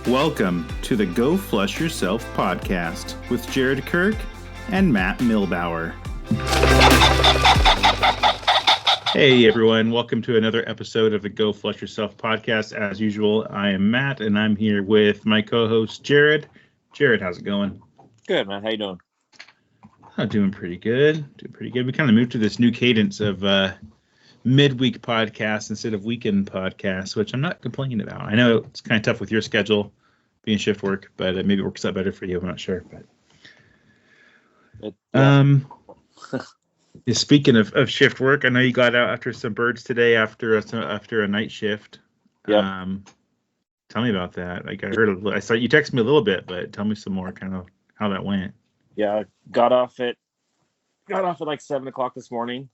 Welcome to the Go Flush Yourself podcast with Jared Kirk and Matt Milbauer. Hey everyone, welcome to another episode of the Go Flush Yourself podcast. As usual, I am Matt and I'm here with my co-host Jared. Jared, how's it going? Good, man. How you doing? I'm doing pretty good. We kind of moved to this new cadence of midweek podcasts instead of weekend podcasts, which I'm not complaining about. I know it's kind of tough with your schedule being shift work, but it maybe works out better for you. I'm not sure. But speaking of shift work, I know you got out after some birds today after a night shift. Yeah. Tell me about that. Like I saw you text me a little bit, but tell me some more, kind of how that went. Yeah, I got off at like 7:00 this morning.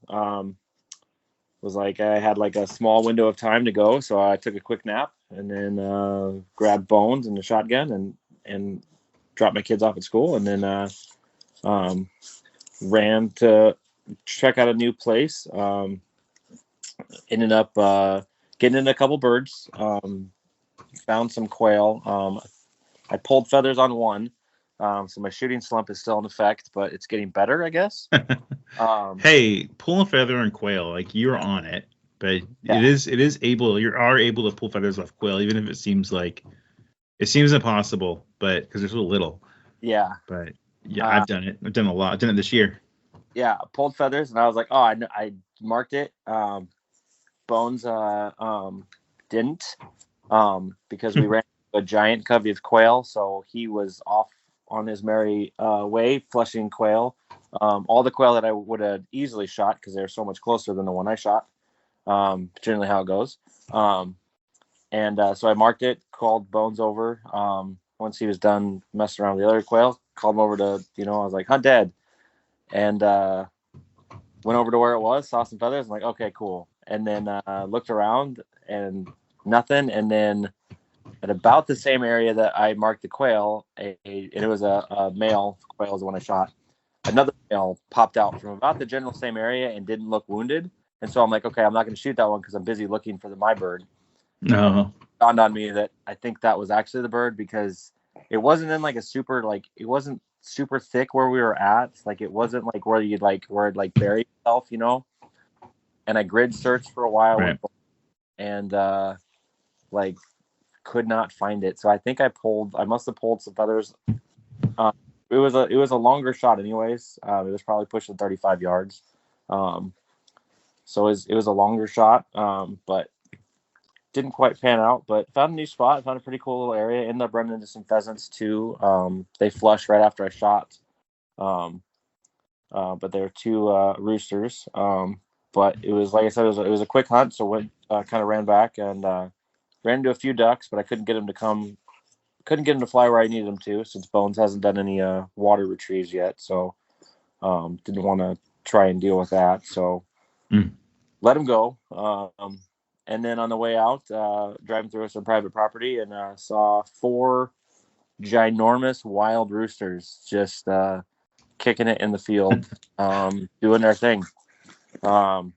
Was like I had like a small window of time to go, so I took a quick nap and then grabbed Bones and the shotgun and dropped my kids off at school, and then ran to check out a new place. Ended up getting in a couple birds. Found some quail. I pulled feathers on one. So my shooting slump is still in effect, but it's getting better, I guess. Hey, pull a feather and quail, like you're on it, but yeah. you are able to pull feathers off quail, even if it seems impossible, but because there's so little. Yeah. But yeah, I've done it. I've done a lot. I've done it this year. Yeah, I pulled feathers and I was like, oh, I marked it. Bones didn't, because we ran a giant covey of quail, so he was off on his merry way flushing quail. All the quail that I would have easily shot because they're so much closer than the one I shot. Generally how it goes. So I marked it, called Bones over. Once he was done messing around with the other quail, called him over to, I was like, hunt dead. And went over to where it was, saw some feathers. I'm like, okay, cool. And then looked around and nothing. And then at about the same area that I marked the quail, and it was a male quail is the one I shot. Another male popped out from about the general same area and didn't look wounded. And so I'm like, okay, I'm not going to shoot that one because I'm busy looking for my bird. No. Dawned on me that I think that was actually the bird because it wasn't in like it wasn't super thick where we were at. Like it wasn't like where it buried itself, And I grid searched for a while, right. And could not find it. So I think I must have pulled some feathers. It was a longer shot anyways. It was probably pushing 35 yards. So it was a longer shot, but didn't quite pan out, but found a new spot, found a pretty cool little area. Ended up running into some pheasants too. They flushed right after I shot. But there were two roosters. But it was, like I said, it was a quick hunt. So went, kind of ran back and ran into a few ducks, but I couldn't get them to fly where I needed them to, since Bones hasn't done any water retrieves yet. So didn't want to try and deal with that. So let him go. And then on the way out, driving through some private property, and saw 4 ginormous wild roosters just kicking it in the field, doing their thing. It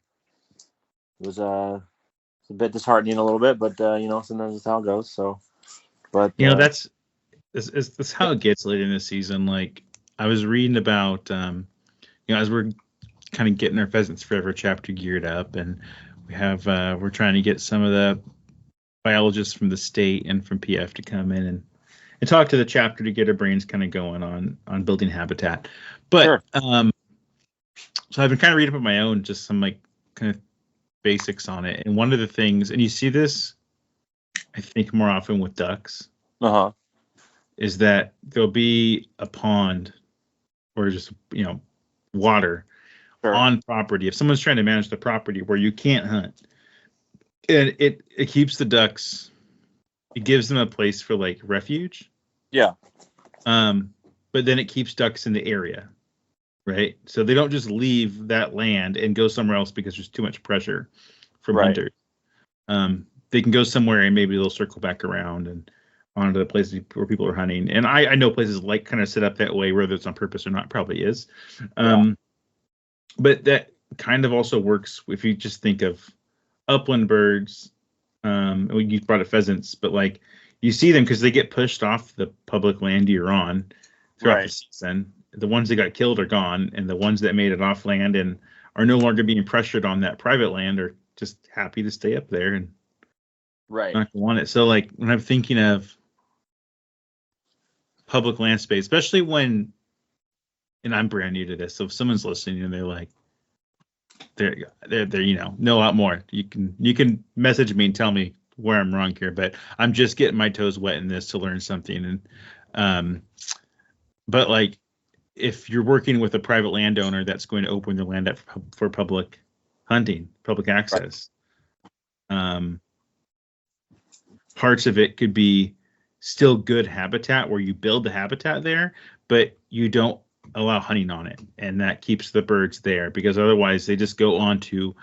was a bit disheartening a little bit, but sometimes it's how it goes. So, but that's how it gets late in the season. Like I was reading about, as we're kind of getting our Pheasants Forever chapter geared up, and we're trying to get some of the biologists from the state and from PF to come in and talk to the chapter to get our brains kind of going on building habitat. But sure. So I've been kind of reading up on my own, just some like kind of basics on it. And one of the things, and you see this, I think more often with ducks, is that there'll be a pond or just, water on property. If someone's trying to manage the property where you can't hunt, and it keeps the ducks, it gives them a place for like refuge. Yeah. But then it keeps ducks in the area. Right. So they don't just leave that land and go somewhere else because there's too much pressure from hunters. They can go somewhere and maybe they'll circle back around and onto the places where people are hunting. And I know places like kind of set up that way, whether it's on purpose or not, probably is. But that kind of also works if you just think of upland birds. You brought up pheasants, but like you see them because they get pushed off the public land you're on throughout the Right. season. The ones that got killed are gone, and the ones that made it off land and are no longer being pressured on that private land are just happy to stay up there and Right. not want it. So like when I'm thinking of public land space, especially when, and I'm brand new to this, so if someone's listening and they're like, they're know a lot more, you can message me and tell me where I'm wrong here, but I'm just getting my toes wet in this to learn something. And but like if you're working with a private landowner that's going to open their land up for public hunting, public access, parts of it could be still good habitat where you build the habitat there, but you don't allow hunting on it, and that keeps the birds there, because otherwise they just go on to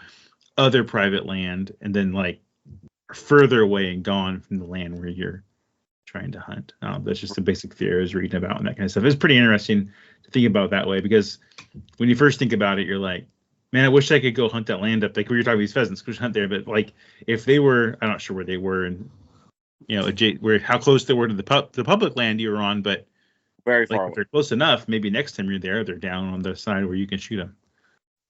other private land and then like further away and gone from the land where you're trying to hunt. That's just a basic theory I was reading about and that kind of stuff. It's pretty interesting to think about that way, because when you first think about it, you're like, man, I wish I could go hunt that land up. Like we were talking about these pheasants, could hunt there, but like if they were, I'm not sure where they were, and where how close they were to the public land you were on, but very like far if away. they're close enough, maybe next time you're there, they're down on the side where you can shoot them.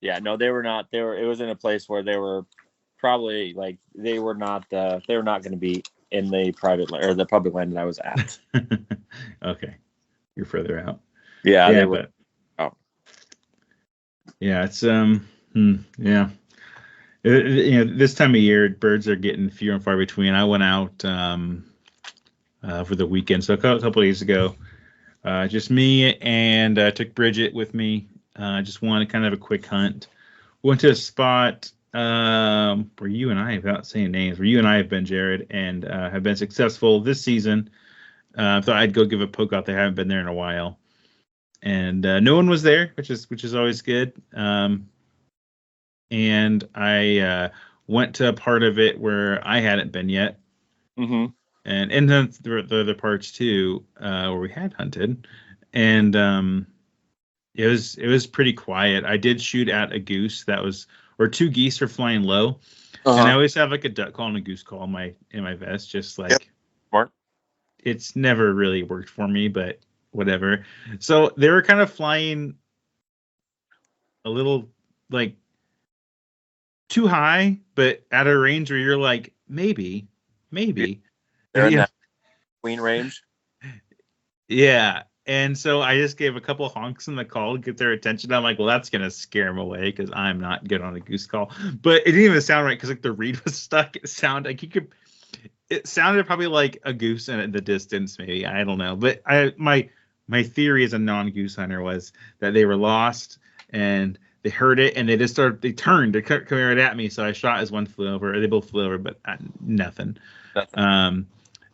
Yeah, no, they were not. It was in a place where they were probably like they were not going to be in the private or the public land that I was at. Okay, you're further out. Yeah, they were. Yeah, it's yeah. This time of year, birds are getting fewer and far between. I went out for the weekend, so a couple of days ago, just me, and took Bridget with me. Just wanted kind of a quick hunt. Went to a spot where you and I, without saying names, where you and I have been, Jared, and have been successful this season. Thought I'd go give a poke out there. I haven't been there in a while, and no one was there, which is always good. And I went to a part of it where I hadn't been yet, and then the other parts too, where we had hunted, and it was pretty quiet. I did shoot at a goose or two geese are flying low, and I always have like a duck call and a goose call in my vest, just like smart. It's never really worked for me, but whatever. So they were kind of flying a little like too high, but at a range where you're like, maybe. They're in that queen range. Yeah. And so I just gave a couple honks in the call to get their attention. I'm like, well, that's going to scare them away because I'm not good on a goose call. But it didn't even sound right because like the reed was stuck. It sounded like it sounded probably like a goose in the distance, maybe. I don't know. But my theory as a non-goose hunter was that they were lost and they heard it and they turned, they coming right at me. So I shot as one flew over, or they both flew over, but nothing.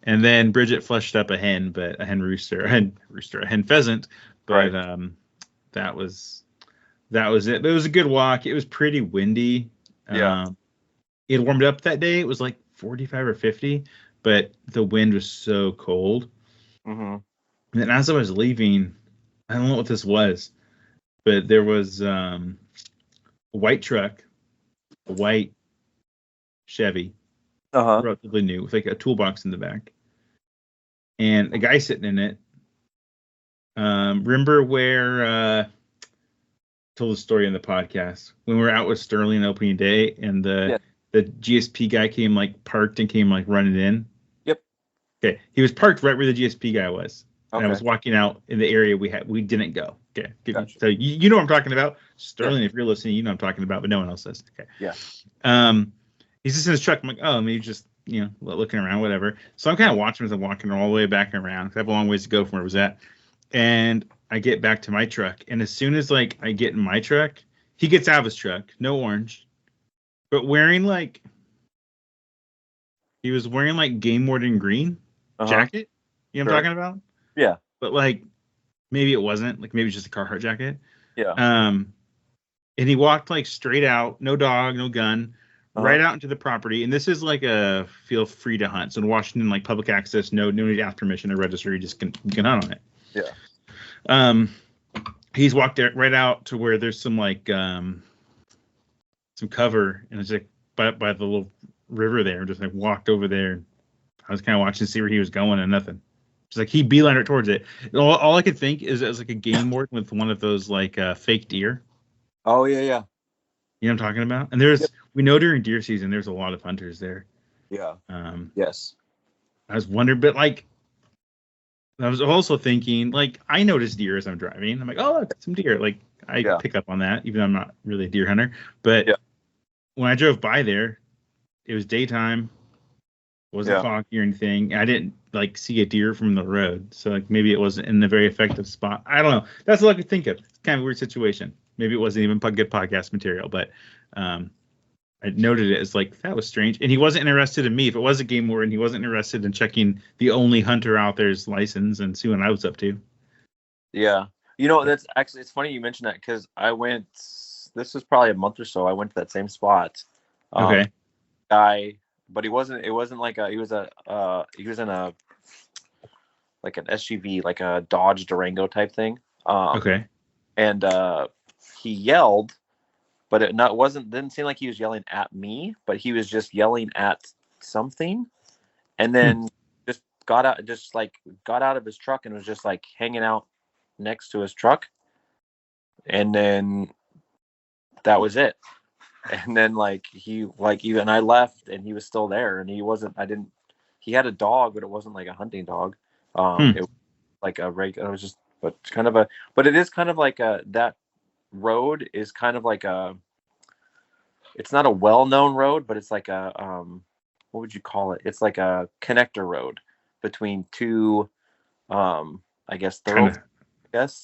And then Bridget flushed up a hen pheasant, but that was it. But it was a good walk. It was pretty windy. It warmed up that day. It was like 45 or 50, but the wind was so cold. And then as I was leaving, I don't know what this was, but there was a white truck, a white Chevy, relatively new, with like a toolbox in the back, and a guy sitting in it. Remember where I told the story in the podcast when we were out with Sterling opening day, and the GSP guy came parked and came running in? Yep. Okay, he was parked right where the GSP guy was. And I was walking out in the area we didn't go. Okay. Gotcha. So you know what I'm talking about. Sterling, if you're listening, you know what I'm talking about, but no one else does. Okay. Yeah. He's just in his truck. I'm like, oh, maybe just, looking around, whatever. So I'm kind of watching as I'm walking all the way back and around. I have a long ways to go from where I was at. And I get back to my truck. And as soon as I get in my truck, he gets out of his truck, no orange, but wearing he was wearing Game Warden green jacket. You know what I'm talking about? Yeah. But maybe it wasn't. Maybe it's just a Carhartt jacket. Yeah. And he walked straight out, no dog, no gun, right out into the property. And this is a feel free to hunt. So in Washington, public access, no need to ask permission or register. You just can hunt on it. Yeah. He's walked there right out to where there's some some cover, and it's by the little river there. Just walked over there, I was kind of watching to see where he was going and nothing. Just like he beelined right towards it. All I could think is it was like a game warden with one of those like fake deer. Oh yeah. You know what I'm talking about? And we know during deer season there's a lot of hunters there. Yeah. Yes. I was wondering, but like I was also thinking, like, I noticed deer as I'm driving. I'm like, oh, look, some deer. Like I pick up on that, even though I'm not really a deer hunter. But when I drove by there, it was daytime. Wasn't foggy or anything. I didn't like see a deer from the road, so like maybe it wasn't in a very effective spot. I don't know. That's all I could think of. It's kind of a weird situation. Maybe it wasn't even good podcast material, but I noted it as like that was strange. And he wasn't interested in me. If it was a game warden, he wasn't interested in checking the only hunter out there's license and see what I was up to. Yeah, you know that's actually it's funny you mentioned that because I went. This was probably a month or so. I went to that same spot. Okay. Guy. But he wasn't. It wasn't like he was in a like an SUV, like a Dodge Durango type thing. Okay. And he yelled, but didn't seem like he was yelling at me, but he was just yelling at something, and then just got out of his truck and was just like hanging out next to his truck, and then that was it. And then even I left and he was still there and he had a dog, but it wasn't like a hunting dog. It was like a regular, it was just, but it is kind of like that road is kind of like it's not a well-known road, but it's like what would you call it? It's like a connector road between two, I guess,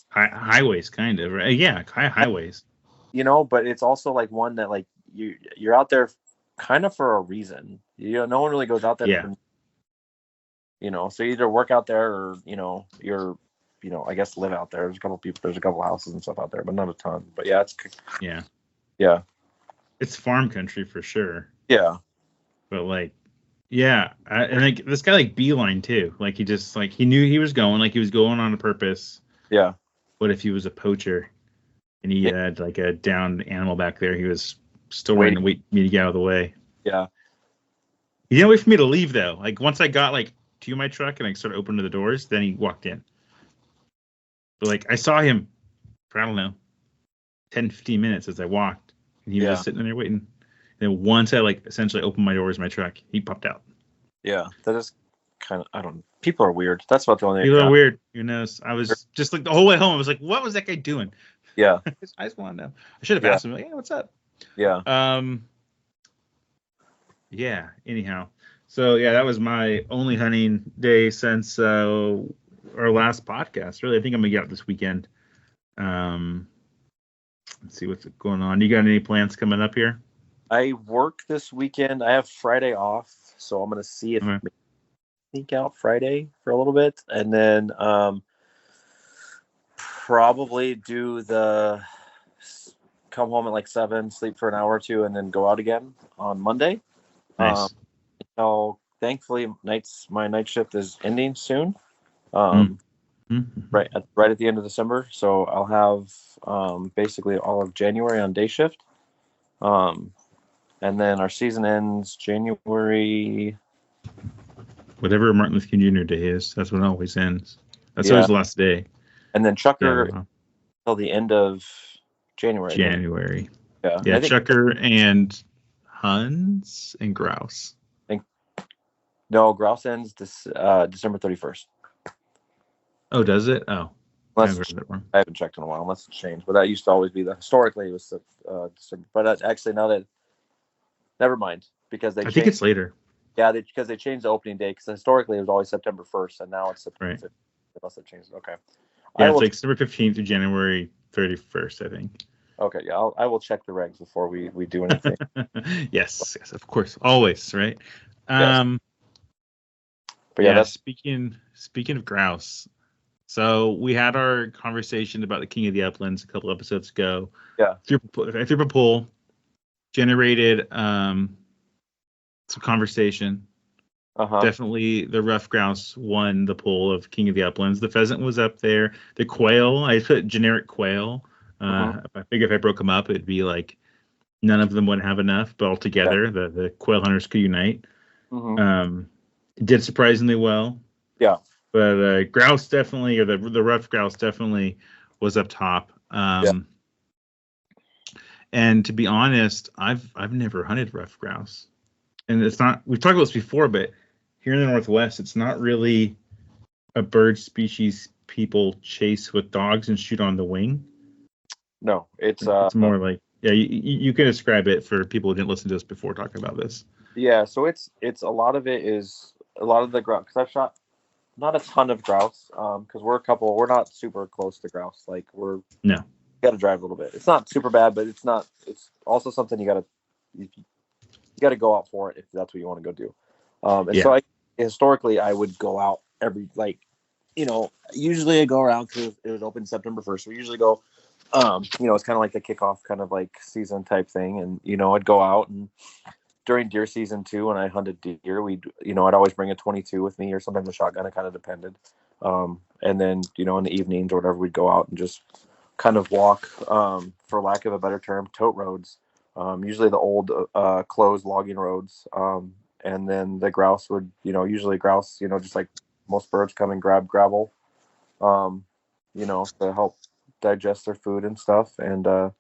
highways, kind of, right? Yeah, highways. You know, but it's also like one that like you're out there kind of for a reason. No one really goes out there. Yeah. So you either work out there or you're I guess live out there. There's a couple houses and stuff out there, but not a ton. But yeah, it's farm country for sure. Yeah, but like, yeah, and like this guy like beeline too. Like he just like he knew he was going on a purpose. Yeah. What if he was a poacher? And he had like a downed animal back there. He was still waiting to wait me to get out of the way. Yeah. He didn't wait for me to leave though. Like once I got like to my truck and I started opening the doors, then he walked in. But like I saw him for, I don't know, 10, 15 minutes as I walked. And he was just sitting there waiting. And then once I like essentially opened my doors of my truck, he popped out. Yeah. That is kind of, I don't know. People are weird. That's about the only thing. People are weird. Who knows? I was just like the whole way home. I was like, what was that guy doing? Yeah. I just want to know. I should have asked him, like, hey, what's up? Yeah. Yeah. Anyhow. So yeah, that was my only hunting day since our last podcast. Really, I think I'm gonna get out this weekend. Let's see what's going on. You got any plans coming up here? I work this weekend. I have Friday off, so I'm gonna see if I sneak out Friday for a little bit, and then probably do the come home at like 7, sleep for an hour or two, and then go out again on Monday. Nice. So thankfully, my night shift is ending soon. Right at the end of December. So I'll have basically all of January on day shift. And then our season ends January. Whatever Martin Luther King Jr. Day is, that's when it always ends. That's always the last day. And then Chucker till the end of January. January. Yeah. Yeah, Chucker and Huns and Grouse. No, Grouse ends December 31st. Oh, does it? Oh. I haven't checked in a while unless it's changed. But that used to always be historically it was December. But actually now that never mind because I think it's later. Yeah, because they changed the opening day because historically it was always September 1st and now it's September 15th. Unless they changed it. Okay. Yeah, it's like December 15th to January 31st, I think. Okay, yeah, I will check the regs before we do anything. yes, of course, always, right? Yes. But yeah, speaking of grouse, so we had our conversation about the King of the Uplands a couple episodes ago. Yeah, I threw up a poll, generated some conversation. Definitely the rough grouse won the poll of King of the Uplands. The pheasant was up there. The quail, I put generic quail. I figure if I broke them up, it'd be like none of them would have enough, but altogether the quail hunters could unite. It did surprisingly well. Yeah. But grouse definitely, or the ruffed grouse definitely was up top. And to be honest, I've never hunted ruffed grouse, and it's not. We've talked about this before, but here in the Northwest, it's not really a bird species people chase with dogs and shoot on the wing. No, it's more like, yeah, you can describe it for people who didn't listen to us before talking about this. Yeah, so it's a lot of it is a lot of the grouse, because I've shot not a ton of grouse, because we're not super close to grouse. Like you got to drive a little bit. It's not super bad, but it's also something you got to go out for it if that's what you want to go do. So historically I would go out every, like, usually I go around because it was open September 1st. We usually go, it's kind of like the kickoff kind of like season type thing. And, I'd go out, and during deer season too, when I hunted deer, I'd always bring a 22 with me, or sometimes a shotgun. It kind of depended. And then, in the evenings or whatever, we'd go out and just kind of walk, for lack of a better term, tote roads. Usually the old, closed logging roads. And then the grouse would, usually grouse, just like most birds, come and grab gravel, to help digest their food and stuff. And, and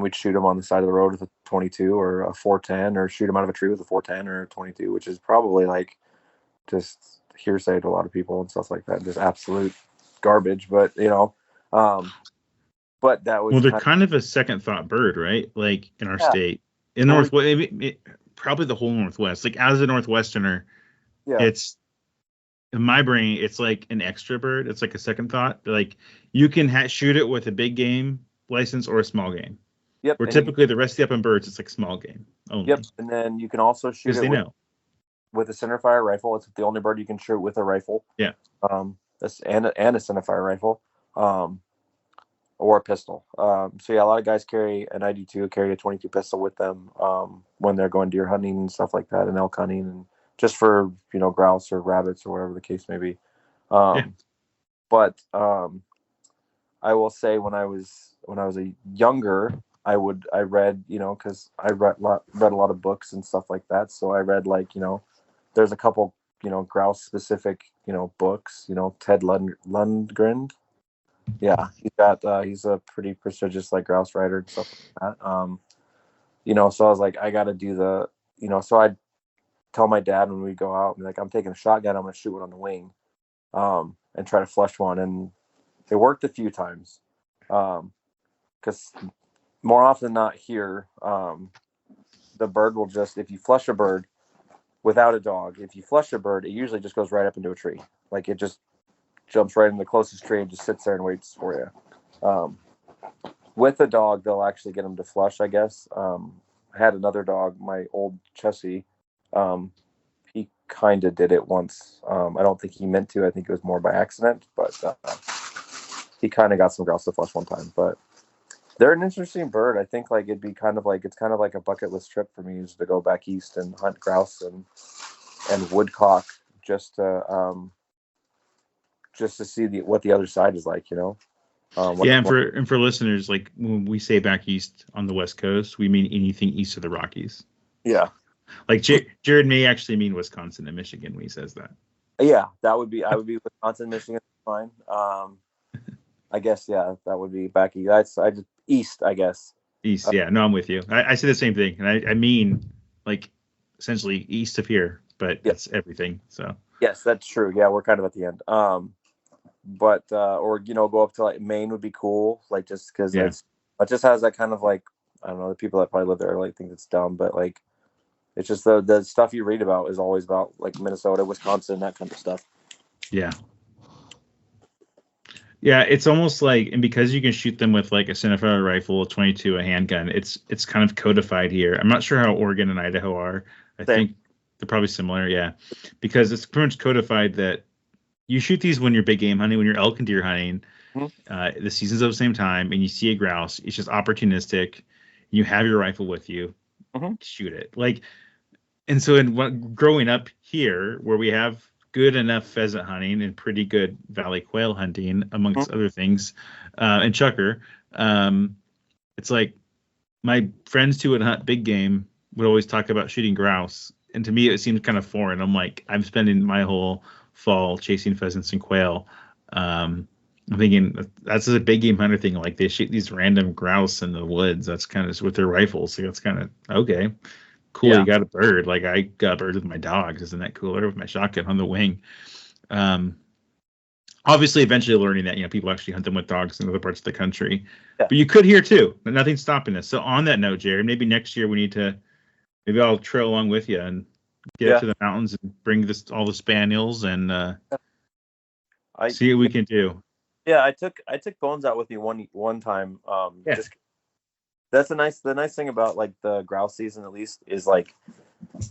we'd shoot them on the side of the road with a 22 or a 410, or shoot them out of a tree with a 410 or a 22, which is probably like just hearsay to a lot of people and stuff like that. Just absolute garbage. But, but that was, well, they're kind of a second thought bird, right? Like in our state, in Northwest, probably the whole Northwest. Like as a Northwesterner, it's, in my brain, it's like an extra bird. It's like a second thought. Like you can shoot it with a big game license or a small game. Yep. Where typically the rest of the upland birds, it's like small game only. Yep. And then you can also shoot it with a centerfire rifle. It's the only bird you can shoot with a rifle. Yeah. That's and a centerfire rifle. Or a pistol. So yeah, a lot of guys carry an ID2, carry a 22 pistol with them when they're going deer hunting and stuff like that, and elk hunting, and just for grouse or rabbits or whatever the case may be. But I will say when I was a younger, I read, because I read a lot of books and stuff like that. So I read, like, there's a couple grouse specific books. Ted Lundgren. Yeah, he's a pretty prestigious like grouse writer and stuff like that. So I was like, I got to do so I'd tell my dad when we go out, like, I'm taking a shotgun, I'm going to shoot one on the wing, and try to flush one. And it worked a few times. Because more often than not here, the bird will just, if you flush a bird without a dog, if you flush a bird, it usually just goes right up into a tree. Like it just jumps right in the closest tree and just sits there and waits for you. With a dog, they'll actually get them to flush, I guess. I had another dog, my old Chessie. He kind of did it once. I don't think he meant to. I think it was more by accident, but he kind of got some grouse to flush one time. But they're an interesting bird. I think like it's kind of like a bucket list trip for me, is to go back east and hunt grouse and woodcock, just to see what the other side is like, and for listeners, like when we say back east on the West Coast, we mean anything east of the Rockies. Yeah. Like Jared may actually mean Wisconsin and Michigan when he says that. Yeah, I would be Wisconsin, Michigan, fine. I guess, yeah, that would be back east. East, I guess. East, yeah. No, I'm with you. I say the same thing, and I mean like essentially east of here, but it's everything. So yes, that's true. Yeah, we're kind of at the end. But or go up to like Maine would be cool, like just because it just has that kind of like, I don't know, the people that probably live there like think it's dumb, but like it's just the stuff you read about is always about like Minnesota, Wisconsin, that kind of stuff. Yeah. Yeah, it's almost like, and because you can shoot them with like a centerfire rifle, a 22, a handgun, it's kind of codified here. I'm not sure how Oregon and Idaho are. I think they're probably similar, yeah, because it's pretty much codified that you shoot these when you're big game hunting, when you're elk and deer hunting. The seasons at the same time, and you see a grouse. It's just opportunistic. You have your rifle with you, shoot it. Like, and so growing up here, where we have good enough pheasant hunting and pretty good valley quail hunting, amongst other things, and chukar, it's like my friends who would hunt big game would always talk about shooting grouse, and to me it seemed kind of foreign. I'm like, I'm spending my whole fall chasing pheasants and quail. I'm thinking that's a big game hunter thing. Like they shoot these random grouse in the woods. That's kind of with their rifles. So that's kind of okay. Cool. Yeah. You got a bird. Like I got a bird with my dogs. Isn't that cooler? With my shotgun on the wing. Obviously, eventually learning that people actually hunt them with dogs in other parts of the country. Yeah. But you could here too. But nothing's stopping us. So on that note, Jared, maybe next year we need to. Maybe I'll trail along with you and get up to the mountains and bring all the spaniels and see what we can do. Yeah, I took Bones out with me one time. Just that's the nice thing about like the grouse season, at least, is like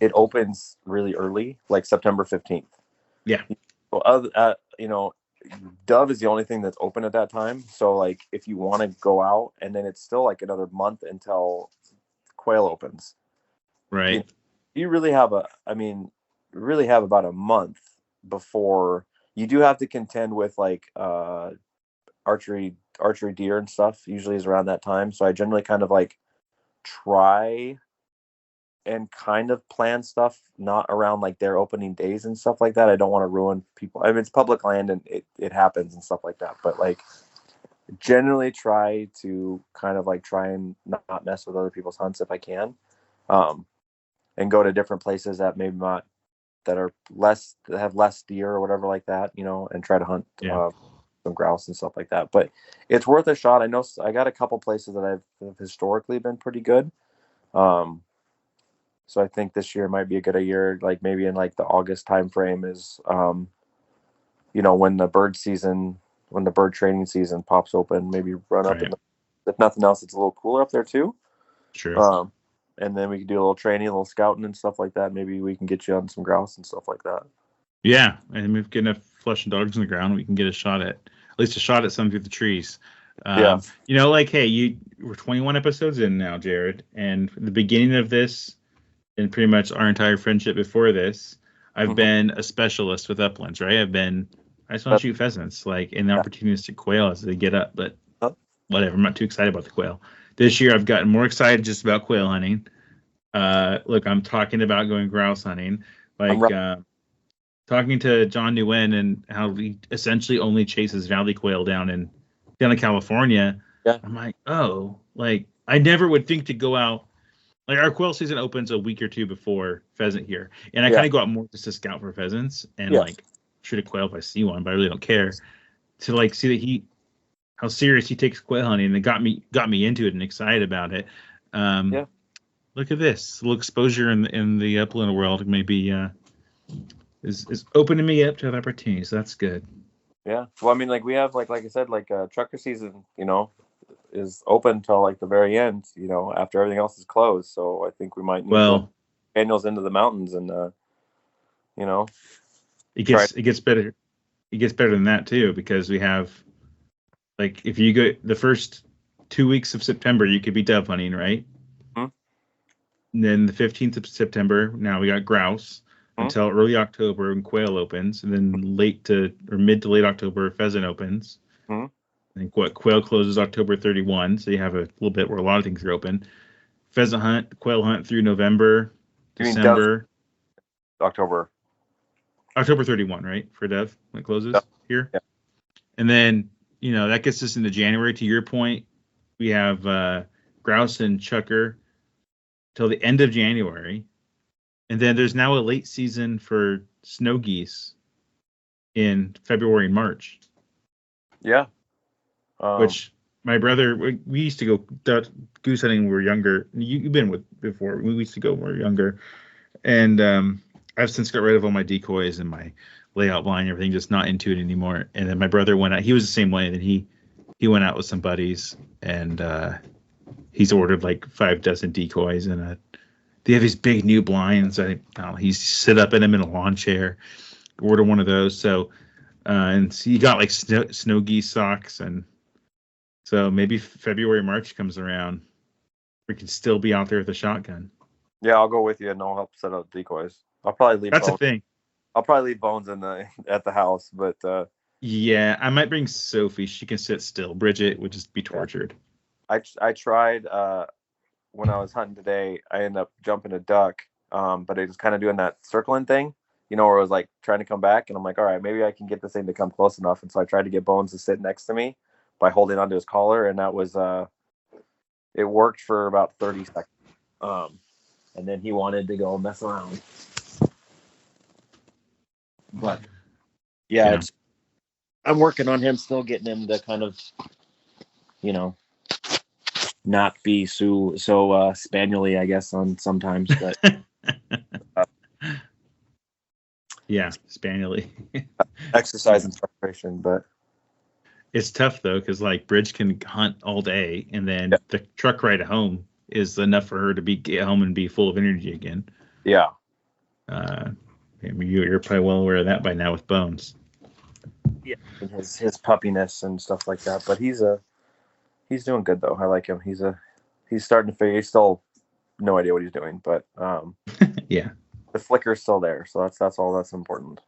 it opens really early, like September 15th. Yeah. Well, dove is the only thing that's open at that time. So like if you want to go out, and then it's still like another month until quail opens. Right. You really have about a month before you do have to contend with like archery deer and stuff. Usually is around that time. So I generally kind of like try and kind of plan stuff not around like their opening days and stuff like that. I don't want to ruin people. I mean, it's public land and it happens and stuff like that. But like generally try to kind of like try and not mess with other people's hunts if I can. And go to different places that maybe not that have less deer or whatever like that, and try to hunt some grouse and stuff like that. But it's worth a shot. I know I got a couple places that have historically been pretty good. So I think this year might be a good year, like maybe in like the August time frame is, when the bird training season pops open, maybe run up. If nothing else, it's a little cooler up there too. Sure. And then we can do a little training, a little scouting and stuff like that. Maybe we can get you on some grouse and stuff like that. Yeah, and we've got enough flesh and dogs on the ground, we can get at least a shot at some through the trees. Hey, we're 21 episodes in now, Jared, and the beginning of this, and pretty much our entire friendship before this, I've been a specialist with uplands, right? I just want to shoot pheasants, like in the opportunistic quail as they get up, but whatever. I'm not too excited about the quail. This year, I've gotten more excited just about quail hunting. Look, I'm talking about going grouse hunting, talking to John Nguyen and how he essentially only chases valley quail down in California. Yeah. I'm like, I never would think to go out. Like our quail season opens a week or two before pheasant here, and I kind of go out more just to scout for pheasants and shoot a quail if I see one, but I really don't care. To see how serious he takes quail hunting, and it got me into it and excited about it. Look at this. A little exposure in the upland world maybe is opening me up to other opportunities. So that's good. Yeah. Well, I mean, like we have like I said, like trucker season, is open till like the very end, after everything else is closed. So I think we might need to annuals into the mountains and it gets better. It gets better than that too, because we have like if you go the first 2 weeks of September, you could be dove hunting, right? Mm-hmm. And then the 15th of September, now we got grouse until early October when quail opens, and then mid to late October pheasant opens. Mm-hmm. I think quail closes October 31, so you have a little bit where a lot of things are open. Pheasant hunt, quail hunt through November, December. October 31, right, for dove when it closes here. Yeah. And then, that gets us into January. To your point, we have grouse and chucker till the end of January. And then there's now a late season for snow geese in February and March. Yeah. Which my brother, we used to go goose hunting when we were younger. You've been with before. We used to go when we were younger. And I've since got rid of all my decoys and my layout blind and everything, just not into it anymore. And then my brother went out. He was the same way. And he went out with some buddies, and he's ordered like 6 decoys, and they have these big new blinds. He's sit up in them in a lawn chair. Order one of those. So and so you got like snow geese socks, and so maybe February, March comes around, we can still be out there with a shotgun. Yeah, I'll go with you, and I'll help set up decoys. I'll probably leave. That's a thing. I'll probably leave Bones at the house, but yeah, I might bring Sophie. She can sit still. Bridget would just be tortured. I tried when I was hunting today, I ended up jumping a duck, but it was kind of doing that circling thing, where it was like trying to come back, and I'm like, all right, maybe I can get this thing to come close enough, and so I tried to get Bones to sit next to me by holding onto his collar, and that was it worked for about 30 seconds, and then he wanted to go mess around, but yeah. I'm working on him still, getting him to kind of, not be so spaniely, I guess, on sometimes, but yeah, spaniely. Exercise and frustration, but it's tough though, because like Bridge can hunt all day, and then the truck ride home is enough for her to get home and be full of energy again. Yeah. You're probably well aware of that by now with Bones. Yeah, and his puppiness and stuff like that, but he's doing good though. I like him. He's starting to figure. He's still no idea what he's doing, but yeah, the flicker's still there, so that's all that's important.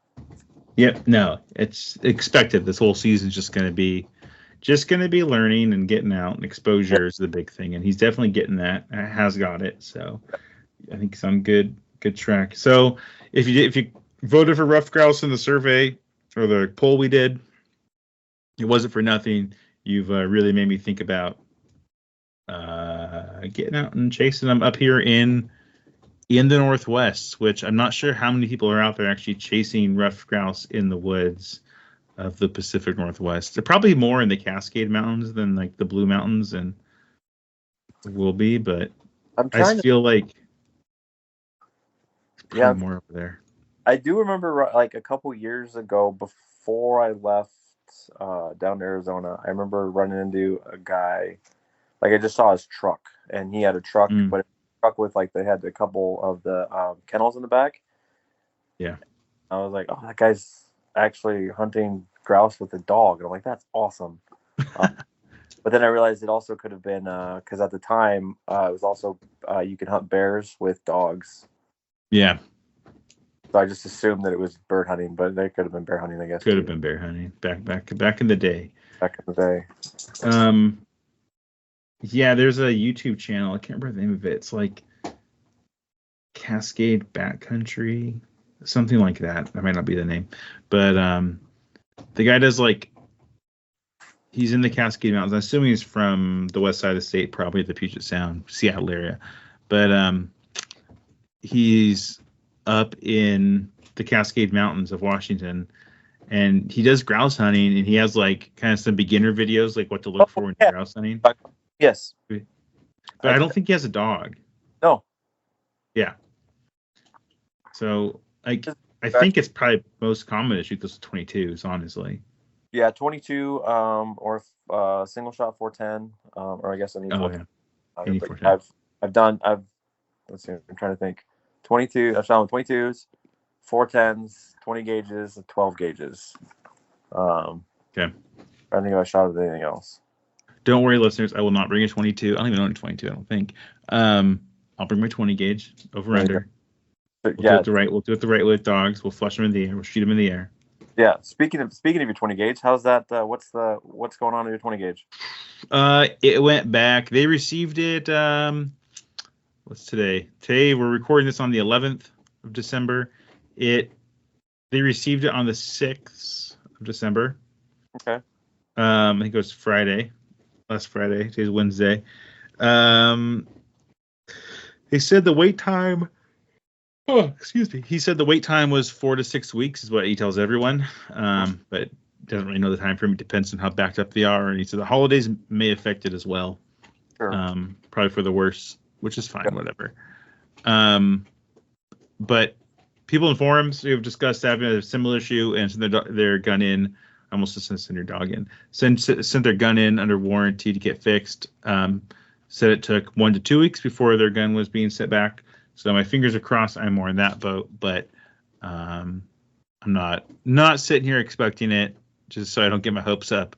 Yep. No, it's expected. This whole season's just going to be learning and getting out, and exposure is the big thing, and he's definitely getting that. Has got it, so I think he's on good track. So if you voted for Ruffed Grouse in the survey or the poll we did, it wasn't for nothing. You've really made me think about getting out and chasing them up here in the Northwest, which I'm not sure how many people are out there actually chasing ruffed grouse in the woods of the Pacific Northwest. They're probably more in the Cascade Mountains than like the Blue Mountains and will be, but I feel like it's probably more over there. I do remember like a couple years ago, before I left down to Arizona, I remember running into a guy. Like, I just saw his truck, and he had a truck, but it was a truck with like, they had a couple of the kennels in the back. Yeah. I was like, oh, that guy's actually hunting grouse with a dog. And I'm like, that's awesome. But then I realized it also could have been, because at the time, it was also, you could hunt bears with dogs. Yeah. So I just assumed that it was bird hunting, but they could have been bear hunting, I guess. Could have been bear hunting back in the day. Back in the day. Yeah, there's a YouTube channel. I can't remember the name of it. It's like Cascade Backcountry, something like that. That might not be the name, but the guy does like, he's in the Cascade Mountains. I'm assuming he's from the west side of the state, probably the Puget Sound, Seattle area, but he's up in the Cascade Mountains of Washington, and he does grouse hunting, and he has like kind of some beginner videos, like what to look for when you're grouse hunting. Yes. But I don't think he has a dog. No. Yeah. So I think it's probably most common to shoot those 22s, honestly. Yeah, 22 or single shot 410, or I guess I need 410. Let's see, I'm trying to think. 22, I've shot with 22s, 410s, 20 gauges, 12 gauges. Okay. I don't think I shot with anything else. Don't worry, listeners. I will not bring a 22. I don't even own a 22. I don't think. I'll bring my 20 gauge over under. We'll do it the right. We'll do it the right with dogs. We'll flush them in the air. We'll shoot them in the air. Yeah. Speaking of your 20 gauge, how's that? What's going on in your 20 gauge? It went back. They received it. What's today? Today we're recording this on the 11th of December. They received it on the 6th of December. Okay. I think it was Friday. Last Friday. Today's Wednesday. They said the wait time. Oh, excuse me. He said the wait time was 4 to 6 weeks, is what he tells everyone. But doesn't really know the time frame. It depends on how backed up they are. And he said the holidays may affect it as well. Sure. Probably for the worse, which is fine, whatever. But people in forums who have discussed having a similar issue and sent their gun in. I almost just send your dog in. Sent their gun in under warranty to get fixed. Said it took 1 to 2 weeks before their gun was being sent back. So my fingers are crossed. I'm more in that boat, but I'm not sitting here expecting it, just so I don't get my hopes up.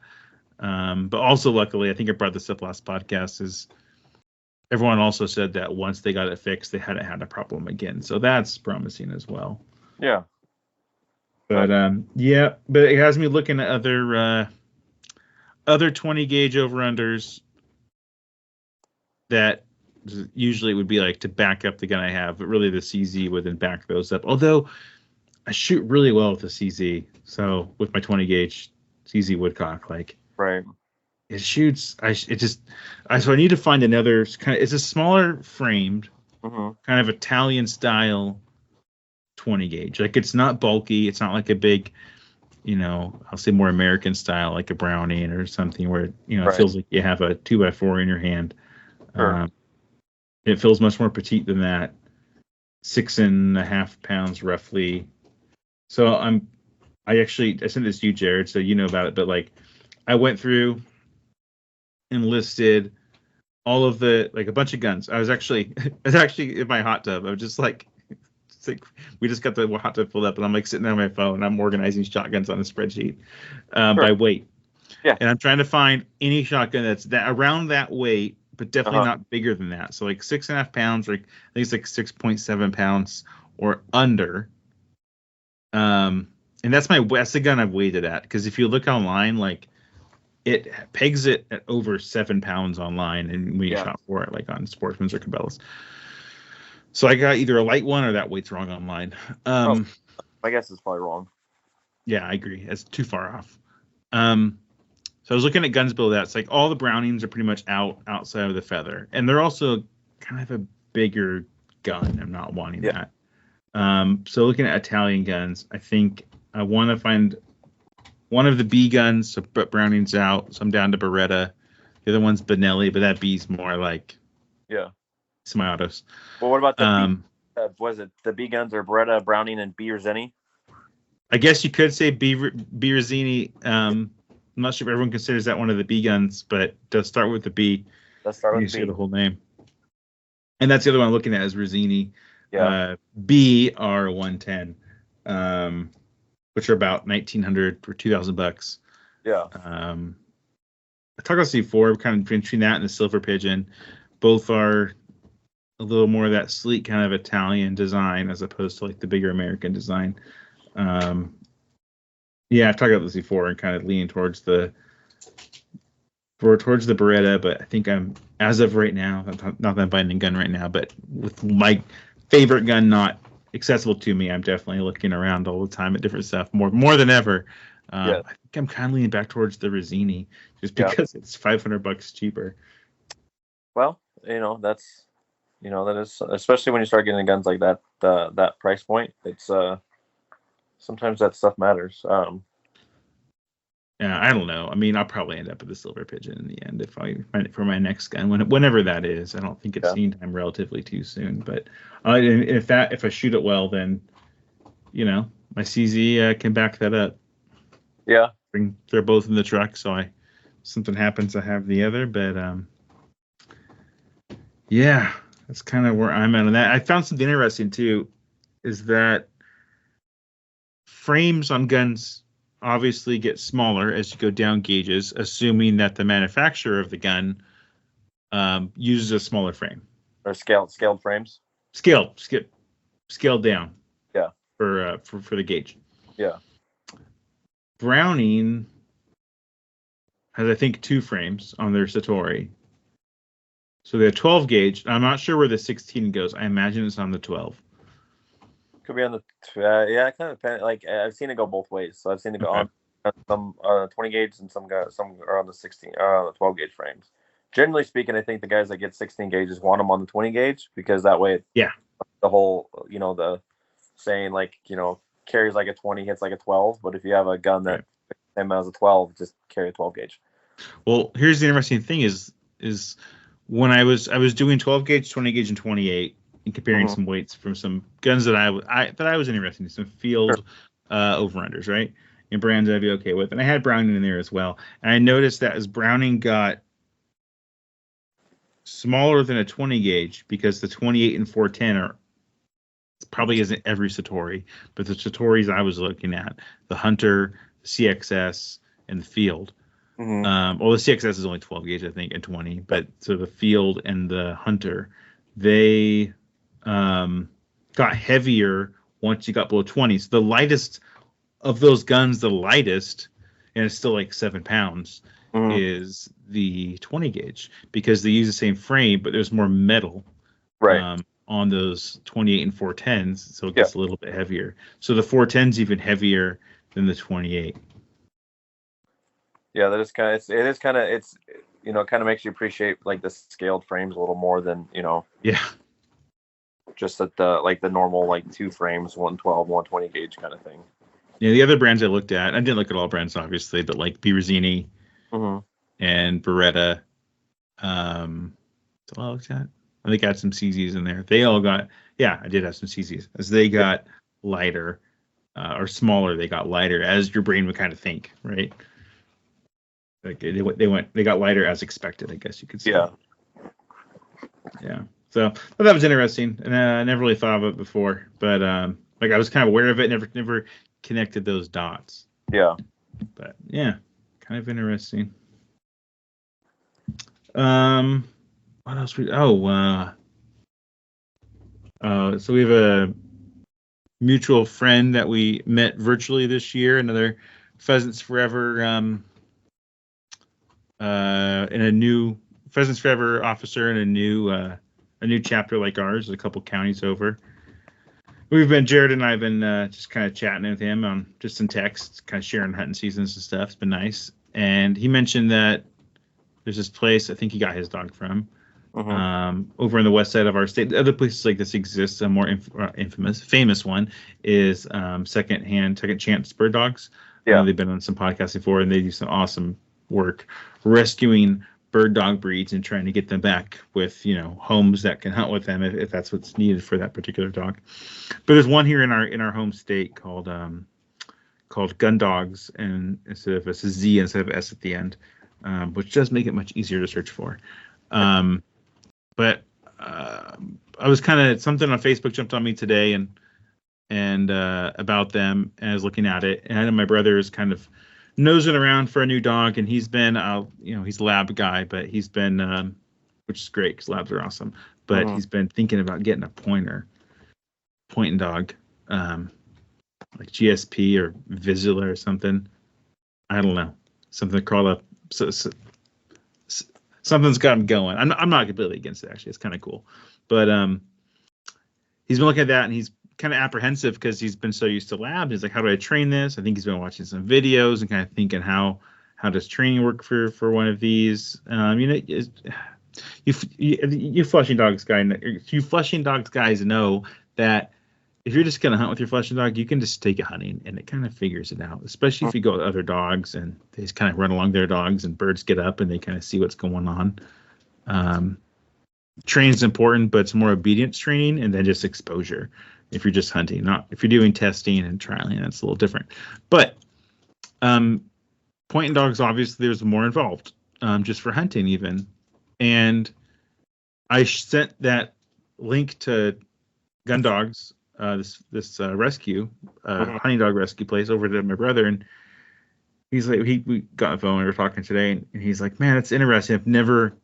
But also, luckily, I think I brought this up last podcast, is everyone also said that once they got it fixed, they hadn't had a problem again. So that's promising as well. Yeah. But but it has me looking at other 20 gauge over unders that Usually it would be like to back up the gun I have, but really the CZ would then back those up. Although I shoot really well with the CZ, so with my 20 gauge CZ woodcock, like right, it shoots. So I need to find another kind of. It's a smaller framed, kind of Italian style 20 gauge. Like it's not bulky. It's not like a big, I'll say more American style, like a Browning or something where it feels like you have a 2x4 in your hand. Sure. It feels much more petite than that. 6.5 pounds roughly. So I sent this to you, Jared, so you know about it. But like, I went through and listed all of a bunch of guns. I was actually in my hot tub. I was just like, we just got the hot tub filled up, and I'm like sitting there on my phone. And I'm organizing shotguns on a spreadsheet by weight. Yeah. And I'm trying to find any shotgun that's around that weight, but definitely not bigger than that. So like 6.5 pounds, or I think it's like 6.7 pounds or under. And that's the gun I've weighted at, because if you look online, like it pegs it at over 7 pounds online, and we shot for it like on Sportsman's or Cabela's. So I got either a light one or that weight's wrong online. I guess it's probably wrong. Yeah, I agree. It's too far off. So I was looking at guns below that. It's like all the Brownings are pretty much outside of the feather, and they're also kind of a bigger gun. I'm not wanting that. So looking at Italian guns, I think I want to find one of the B guns. So Browning's out, so I'm down to Beretta. The other one's Benelli, but that B's more like semi-autos. Well, what about the was it the B guns are Beretta, Browning, and B Rizzini? I guess you could say B Rizzini. I'm not sure if everyone considers that one of the B guns, but it does start with the B. Let's start with B. You see the whole name. And that's the other one I'm looking at is Rizzini. Yeah. B are 110, which are about $1,900 or $2,000. Yeah. I talk about C4, kind of between that and the Silver Pigeon. Both are a little more of that sleek kind of Italian design as opposed to like the bigger American design. I've talked about this before and kind of leaning towards the Beretta, but I think I'm, as of right now, not that I'm buying a gun right now, but with my favorite gun not accessible to me, I'm definitely looking around all the time at different stuff more than ever. I think I'm kind of leaning back towards the Rizzini just because it's $500 cheaper. Well, that is, especially when you start getting guns like that, that price point, it's sometimes that stuff matters. Yeah, I don't know. I mean, I'll probably end up with the Silver Pigeon in the end if I find it for my next gun, whenever that is. I don't think it's seen time relatively too soon. But if I shoot it well, then my CZ can back that up. Yeah, they're both in the truck, so something happens, I have the other. But that's kind of where I'm at on that. I found something interesting too, is that frames on guns obviously get smaller as you go down gauges, assuming that the manufacturer of the gun uses a smaller frame. Or scaled frames. Scaled down. Yeah. For the gauge. Yeah. Browning has, I think, 2 frames on their Satori. So they have 12 gauge. I'm not sure where the 16 goes. I imagine it's on the 12. Could be on the it kind of depends. Like I've seen it go both ways. So I've seen it go on some 20 gauge and some are on the 16 the 12 gauge frames. Generally speaking, I think the guys that get 16 gauges want them on the 20 gauge because that way, the whole the saying carries like a 20, hits like a 12. But if you have a gun that same as a 12, just carry a 12 gauge. Well, here's the interesting thing: is when I was doing 12 gauge, 20 gauge, and 28. And comparing some weights from some guns that I was interested in, some field over-unders, right? And brands I'd be okay with. And I had Browning in there as well. And I noticed that as Browning got smaller than a 20 gauge, because the 28 and 410 probably isn't every Satori, but the Satoris I was looking at, the Hunter, the CXS, and the Field. The CXS is only 12 gauge, I think, and 20. But so the Field and the Hunter, they got heavier once you got below 20. So the lightest of those guns, and it's still like 7 pounds, is the 20 gauge because they use the same frame, but there's more metal on those 28 and 410s, so it gets a little bit heavier. So the 410's even heavier than the 28. Yeah, that is kind of it kind of makes you appreciate like the scaled frames a little more than just at the normal like two frames, 112, 120 gauge kind of thing. Yeah, the other brands I looked at, I didn't look at all brands obviously, but like Beaverzini and Beretta, that's all I looked at. I think I had some CZs in there. They all got, I did have some CZs. As they got lighter or smaller, they got lighter, as your brain would kind of think, right? Like they got lighter as expected, I guess you could say. Yeah. So, but that was interesting, and I never really thought of it before. But like I was kind of aware of it, never connected those dots. Yeah. But yeah, kind of interesting. What else? So we have a mutual friend that we met virtually this year. Another Pheasants Forever, in a new Pheasants Forever officer in a new chapter like ours, a couple counties over. Jared and I have been just kind of chatting with him on just in text, kind of sharing hunting seasons and stuff. It's been nice. And he mentioned that there's this place I think he got his dog from. Over on the west side of our state. Other places like this exist. A more famous one is Second Chance Bird Dogs. They've been on some podcasts before, and they do some awesome work rescuing bird dog breeds and trying to get them back with homes that can hunt with them if that's what's needed for that particular dog. But there's one here in our home state called Gun Dogs, and instead of it's a Z instead of S at the end, which does make it much easier to search for. But I was kind of something on Facebook jumped on me today and about them, and I was looking at it, and I know my brother is kind of nosing around for a new dog, and he's been he's a lab guy, but he's been which is great because labs are awesome, but he's been thinking about getting a pointing dog, like GSP or Vizsla or something. I don't know, something called up. Something's got him going. I'm not completely against it, actually. It's kind of cool. But he's been looking at that, and he's kind of apprehensive because he's been so used to labs. He's like, how do I train this? I think he's been watching some videos and kind of thinking how does training work for one of these? You flushing dogs guys know that if you're just going to hunt with your flushing dog, you can just take it hunting, and it kind of figures it out, especially if you go with other dogs and they just kind of run along their dogs and birds get up and they kind of see what's going on. Training is important, but it's more obedience training and then just exposure if you're just hunting. Not if you're doing testing and trialing, that's a little different. But pointing dogs, obviously, there's more involved, just for hunting even. And I sent that link to Gun Dogs, this rescue, hunting dog rescue place over to my brother, and he's like, we got on the phone, we were talking today, and he's like, man, it's interesting. I've never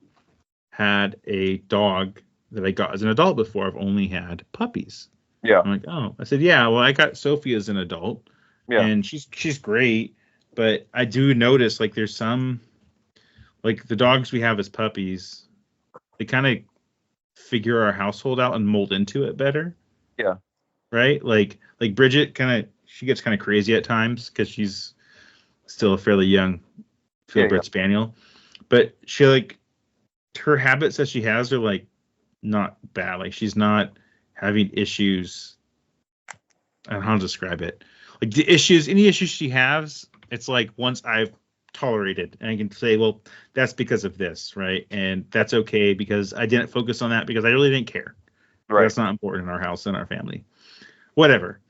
had a dog that I got as an adult before. I've only had puppies. Yeah. I'm like, oh. I said, yeah, well, I got Sophie as an adult, and she's great, but I do notice like there's some, like the dogs we have as puppies, they kind of figure our household out and mold into it better. Yeah. Right? Like Bridget she gets kind of crazy at times because she's still a fairly young purebred spaniel. But she her habits that she has are like not bad. Like she's not having issues. I don't know how to describe it. Like any issues she has, it's like once I've tolerated and I can say, well, that's because of this, right? And that's okay because I didn't focus on that because I really didn't care. Right. That's not important in our house and our family. Whatever.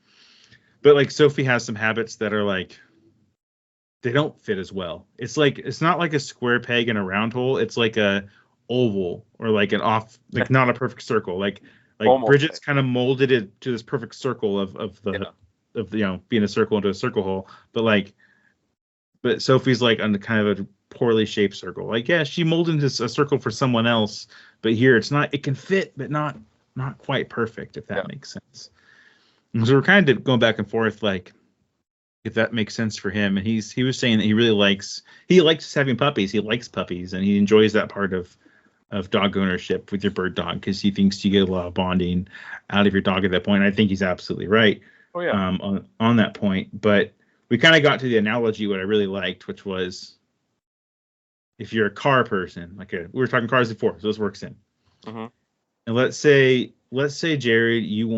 But like Sophie has some habits that are like they don't fit as well. It's not like a square peg in a round hole. It's like a oval or like an off, like not a perfect circle. Like almost. Bridget's kind of molded it to this perfect circle of being a circle into a circle hole. But Sophie's like on the kind of a poorly shaped circle. Like, yeah, she molded into a circle for someone else, but here it can fit, but not quite perfect, if that makes sense. And so we're kind of going back and forth, like, if that makes sense for him. And he was saying that he likes having puppies. He likes puppies, and he enjoys that part of dog ownership with your bird dog because he thinks you get a lot of bonding out of your dog at that point. I think he's absolutely right. Oh yeah. On that point, but we kind of got to the analogy what I really liked, which was if you're a car person, we were talking cars before, so this works in. Mm-hmm. And let's say Jared, you've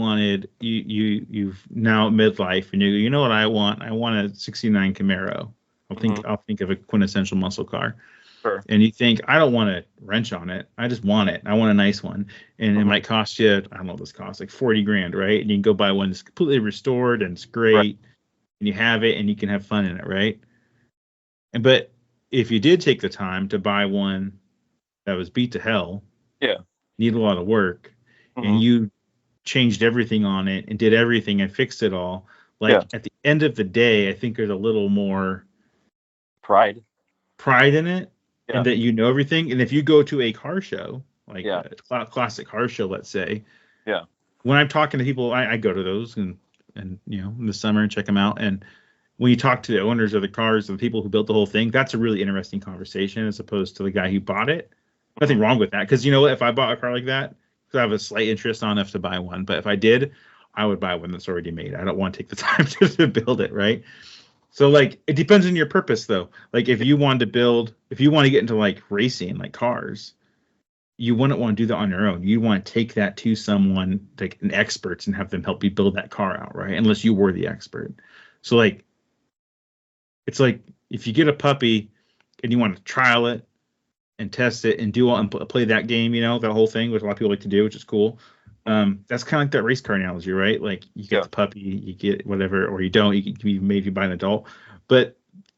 now midlife, and you know what I want? I want a '69 Camaro. I'll think of a quintessential muscle car. Sure. And you think, I don't want to wrench on it. I just want it. I want a nice one. And it might cost you, I don't know what this costs, like 40 grand, right? And you can go buy one that's completely restored and it's great. Right. And you have it and you can have fun in it, right? But if you did take the time to buy one that was beat to hell, need a lot of work, and you changed everything on it and did everything and fixed it all, at the end of the day, I think there's a little more pride in it. And that you know everything. And if you go to a car show, a classic car show, let's say, when I'm talking to people, I go to those and in the summer and check them out. And when you talk to the owners of the cars and the people who built the whole thing, that's a really interesting conversation as opposed to the guy who bought it. Nothing wrong with that, because you know what? If I bought a car like that, because I have a slight interest on enough to buy one, but if I did, I would buy one that's already made. I don't want to take the time to build it, right? So it depends on your purpose though. If you want to get into racing, cars, you wouldn't want to do that on your own. You want to take that to someone an expert and have them help you build that car out, right? Unless you were the expert. So it's if you get a puppy and you want to trial it and test it and do all and play that game, that whole thing, which a lot of people like to do, which is cool. That's kind of like that race car analogy, right? You get the puppy, you get whatever, or you don't. You can be maybe buy an adult, but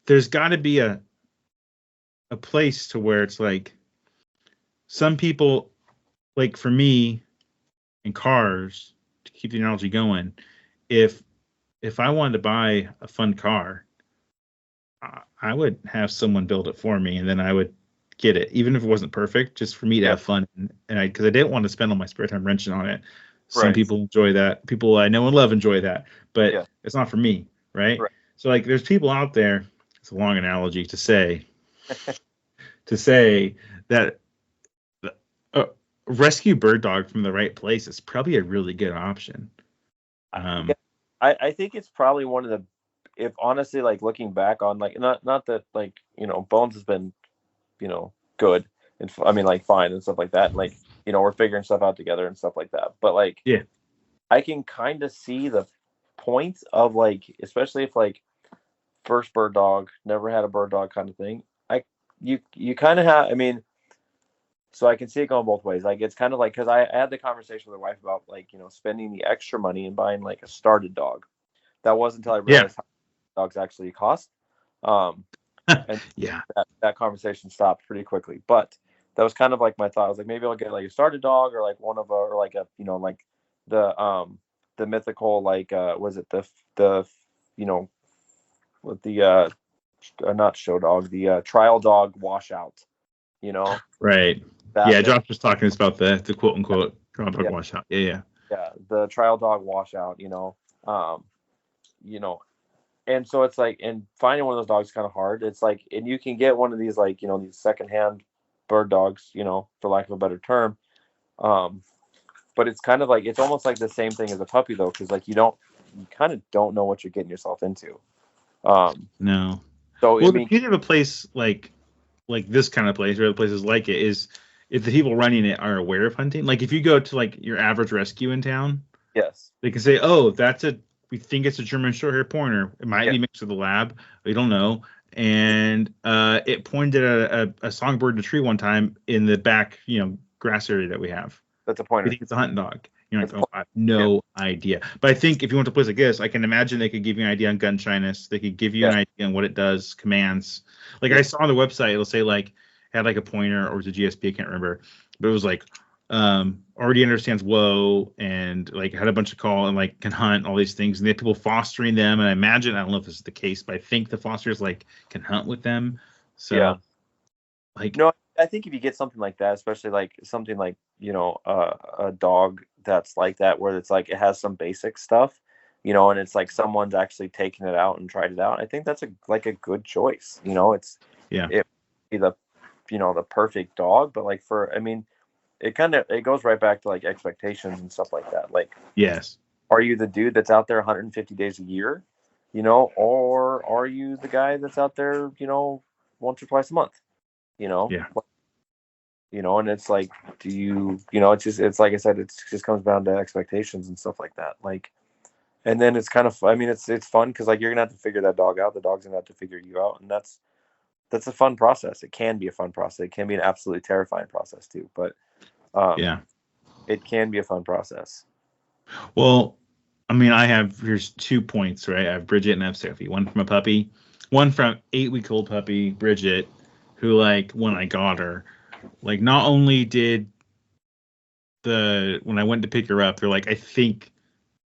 there's got to be a place to where it's some people, for me, in cars, to keep the analogy going, if I wanted to buy a fun car, I would have someone build it for me, and then I would get it, even if it wasn't perfect, just for me to have fun. And because I didn't want to spend all my spare time wrenching on it. Some people enjoy that. People I know and love enjoy that, but it's not for me, right? So there's people out there. It's a long analogy to say that rescue bird dog from the right place is probably a really good option. I think it's probably one of the, if honestly, looking back on not that Bones has been good and fine and stuff like that, and we're figuring stuff out together and stuff like that, but I can kind of see the point of especially if first bird dog, never had a bird dog kind of thing, you kind of have, so I can see it going both ways. It's kind of because I had the conversation with my wife about spending the extra money and buying a started dog. That wasn't until I realized how much dogs actually cost. And that conversation stopped pretty quickly. But that was kind of my thought. I was maybe I'll get a started dog or one of a, or the mythical was it the with the not show dog, the trial dog washout. Right. Josh was talking about the quote unquote trial dog washout. Yeah, the trial dog washout. And so it's and finding one of those dogs is kind of hard. It's and you can get one of these these secondhand bird dogs, for lack of a better term. But it's kind of it's almost the same thing as a puppy though, because you kind of don't know what you're getting yourself into. No. So the beauty of a place like this kind of place, or other places like it, is if the people running it are aware of hunting. If you go to your average rescue in town, they can say, "Oh, we think it's a German Shorthair Pointer. It might be mixed with a lab. We don't know." And it pointed at a songbird in a tree one time in the back, grass area that we have. That's a pointer. We think it's a hunting dog. You're I have no idea. But I think if you went to a place like this, I can imagine they could give you an idea on gun shyness. They could give you an idea on what it does, commands. I saw on the website, it'll say had a pointer or was a GSP, I can't remember. But it was already understands whoa and had a bunch of call and can hunt, all these things. And they have people fostering them. And I imagine, I don't know if this is the case, but I think the fosters can hunt with them. So no, I think if you get something like that, especially something a dog that's like that, where it's it has some basic stuff, and it's like someone's actually taken it out and tried it out. I think that's a good choice. It be the the perfect dog, but like it goes right back to like expectations and stuff like that. Like, yes, are you the dude that's out there 150 days a year, or are you the guy that's out there, once or twice a month, yeah, and it's like, do you, it's like I said, it just comes down to expectations and stuff like that. Like, and then it's kind of, it's fun because like you're gonna have to figure that dog out. The dog's gonna have to figure you out, and that's a fun process. It can be a fun process. It can be an absolutely terrifying process too, but it can be a fun process. Well, here's 2 points, right? I have Bridget and I have Sophie. One from a puppy, one from 8-week-old puppy, Bridget, who, like, when I got her, like, not only did when I went to pick her up, they're like, I think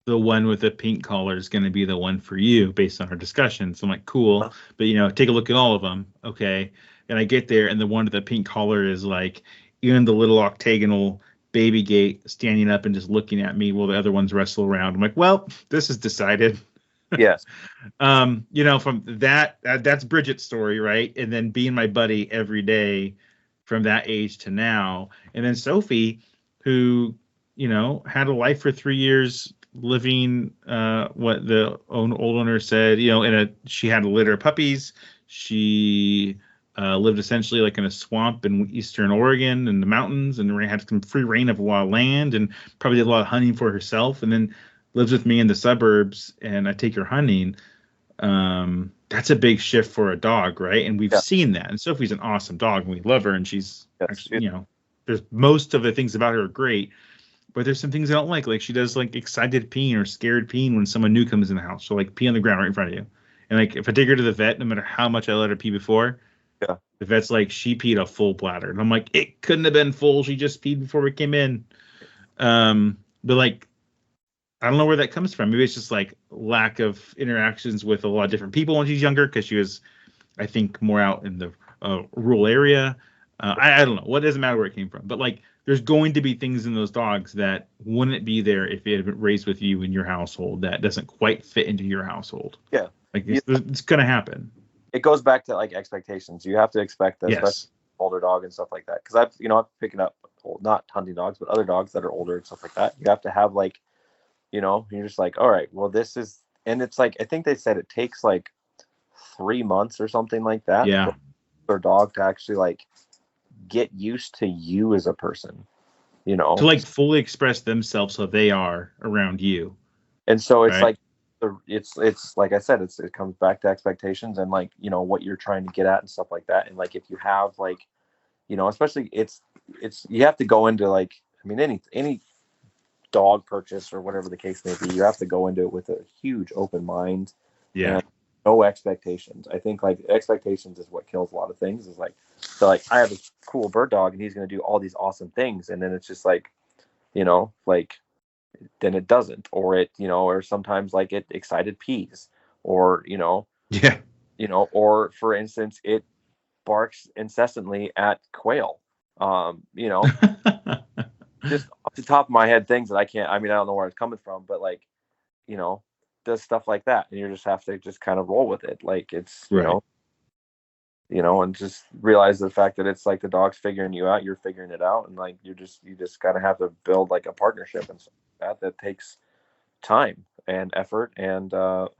the one with the pink collar is going to be the one for you based on our discussion. So I'm like, cool, but take a look at all of them. Okay. And I get there and the one with the pink collar is like, even the little octagonal baby gate standing up and just looking at me while the other ones wrestle around. I'm like, well, this is decided. Yes. From that's Bridget's story, right? And then being my buddy every day from that age to now. And then Sophie, who, had a life for 3 years living what the old owner said, she had a litter of puppies. She lived essentially like in a swamp in eastern Oregon in the mountains, and had some free reign of a lot of land, and probably did a lot of hunting for herself, and then lives with me in the suburbs, and I take her hunting. That's a big shift for a dog, right? And we've seen that. And Sophie's an awesome dog, and we love her, and she's actually, there's most of the things about her are great, but there's some things I don't like. Like, she does like excited peeing or scared peeing when someone new comes in the house. She'll like pee on the ground right in front of you. And like, if I take her to the vet, no matter how much I let her pee before, the vet's like, she peed a full bladder. And I'm like, it couldn't have been full. She just peed before we came in. But like, I don't know where that comes from. Maybe it's just like lack of interactions with a lot of different people when she's younger, because she was, I think, more out in the rural area. I don't know. What doesn't matter where it came from. But like, there's going to be things in those dogs that wouldn't be there if it had been raised with you in your household that doesn't quite fit into your household. Yeah. Like, it's going to happen. It goes back to like expectations. You have to expect that, especially older dog and stuff like that. Because I'm picking up, not hunting dogs, but other dogs that are older and stuff like that. You have to have like, you're just like, all right, well, this is, and it's like, I think they said it takes like 3 months or something like that. Yeah. For a dog to actually like get used to you as a person, to like fully express themselves so they are around you. And so it's like, it's like I said, it comes back to expectations and like, what you're trying to get at and stuff like that. And like, if you have like, especially it's you have to go into like, any dog purchase or whatever the case may be, you have to go into it with a huge open mind. Yeah. And no expectations. I think like expectations is what kills a lot of things. Is like, so like, I have a cool bird dog and he's going to do all these awesome things, and then it's just like, like, then it doesn't, or it, or sometimes like it excited peas, or or for instance, it barks incessantly at quail. Just off the top of my head, things that I can't. I don't know where it's coming from, but like, does stuff like that, and you just have to just kind of roll with it. Like, it's and just realize the fact that it's like the dog's figuring you out, you're figuring it out, and like you just kind of have to build like a partnership and stuff like that takes time and effort and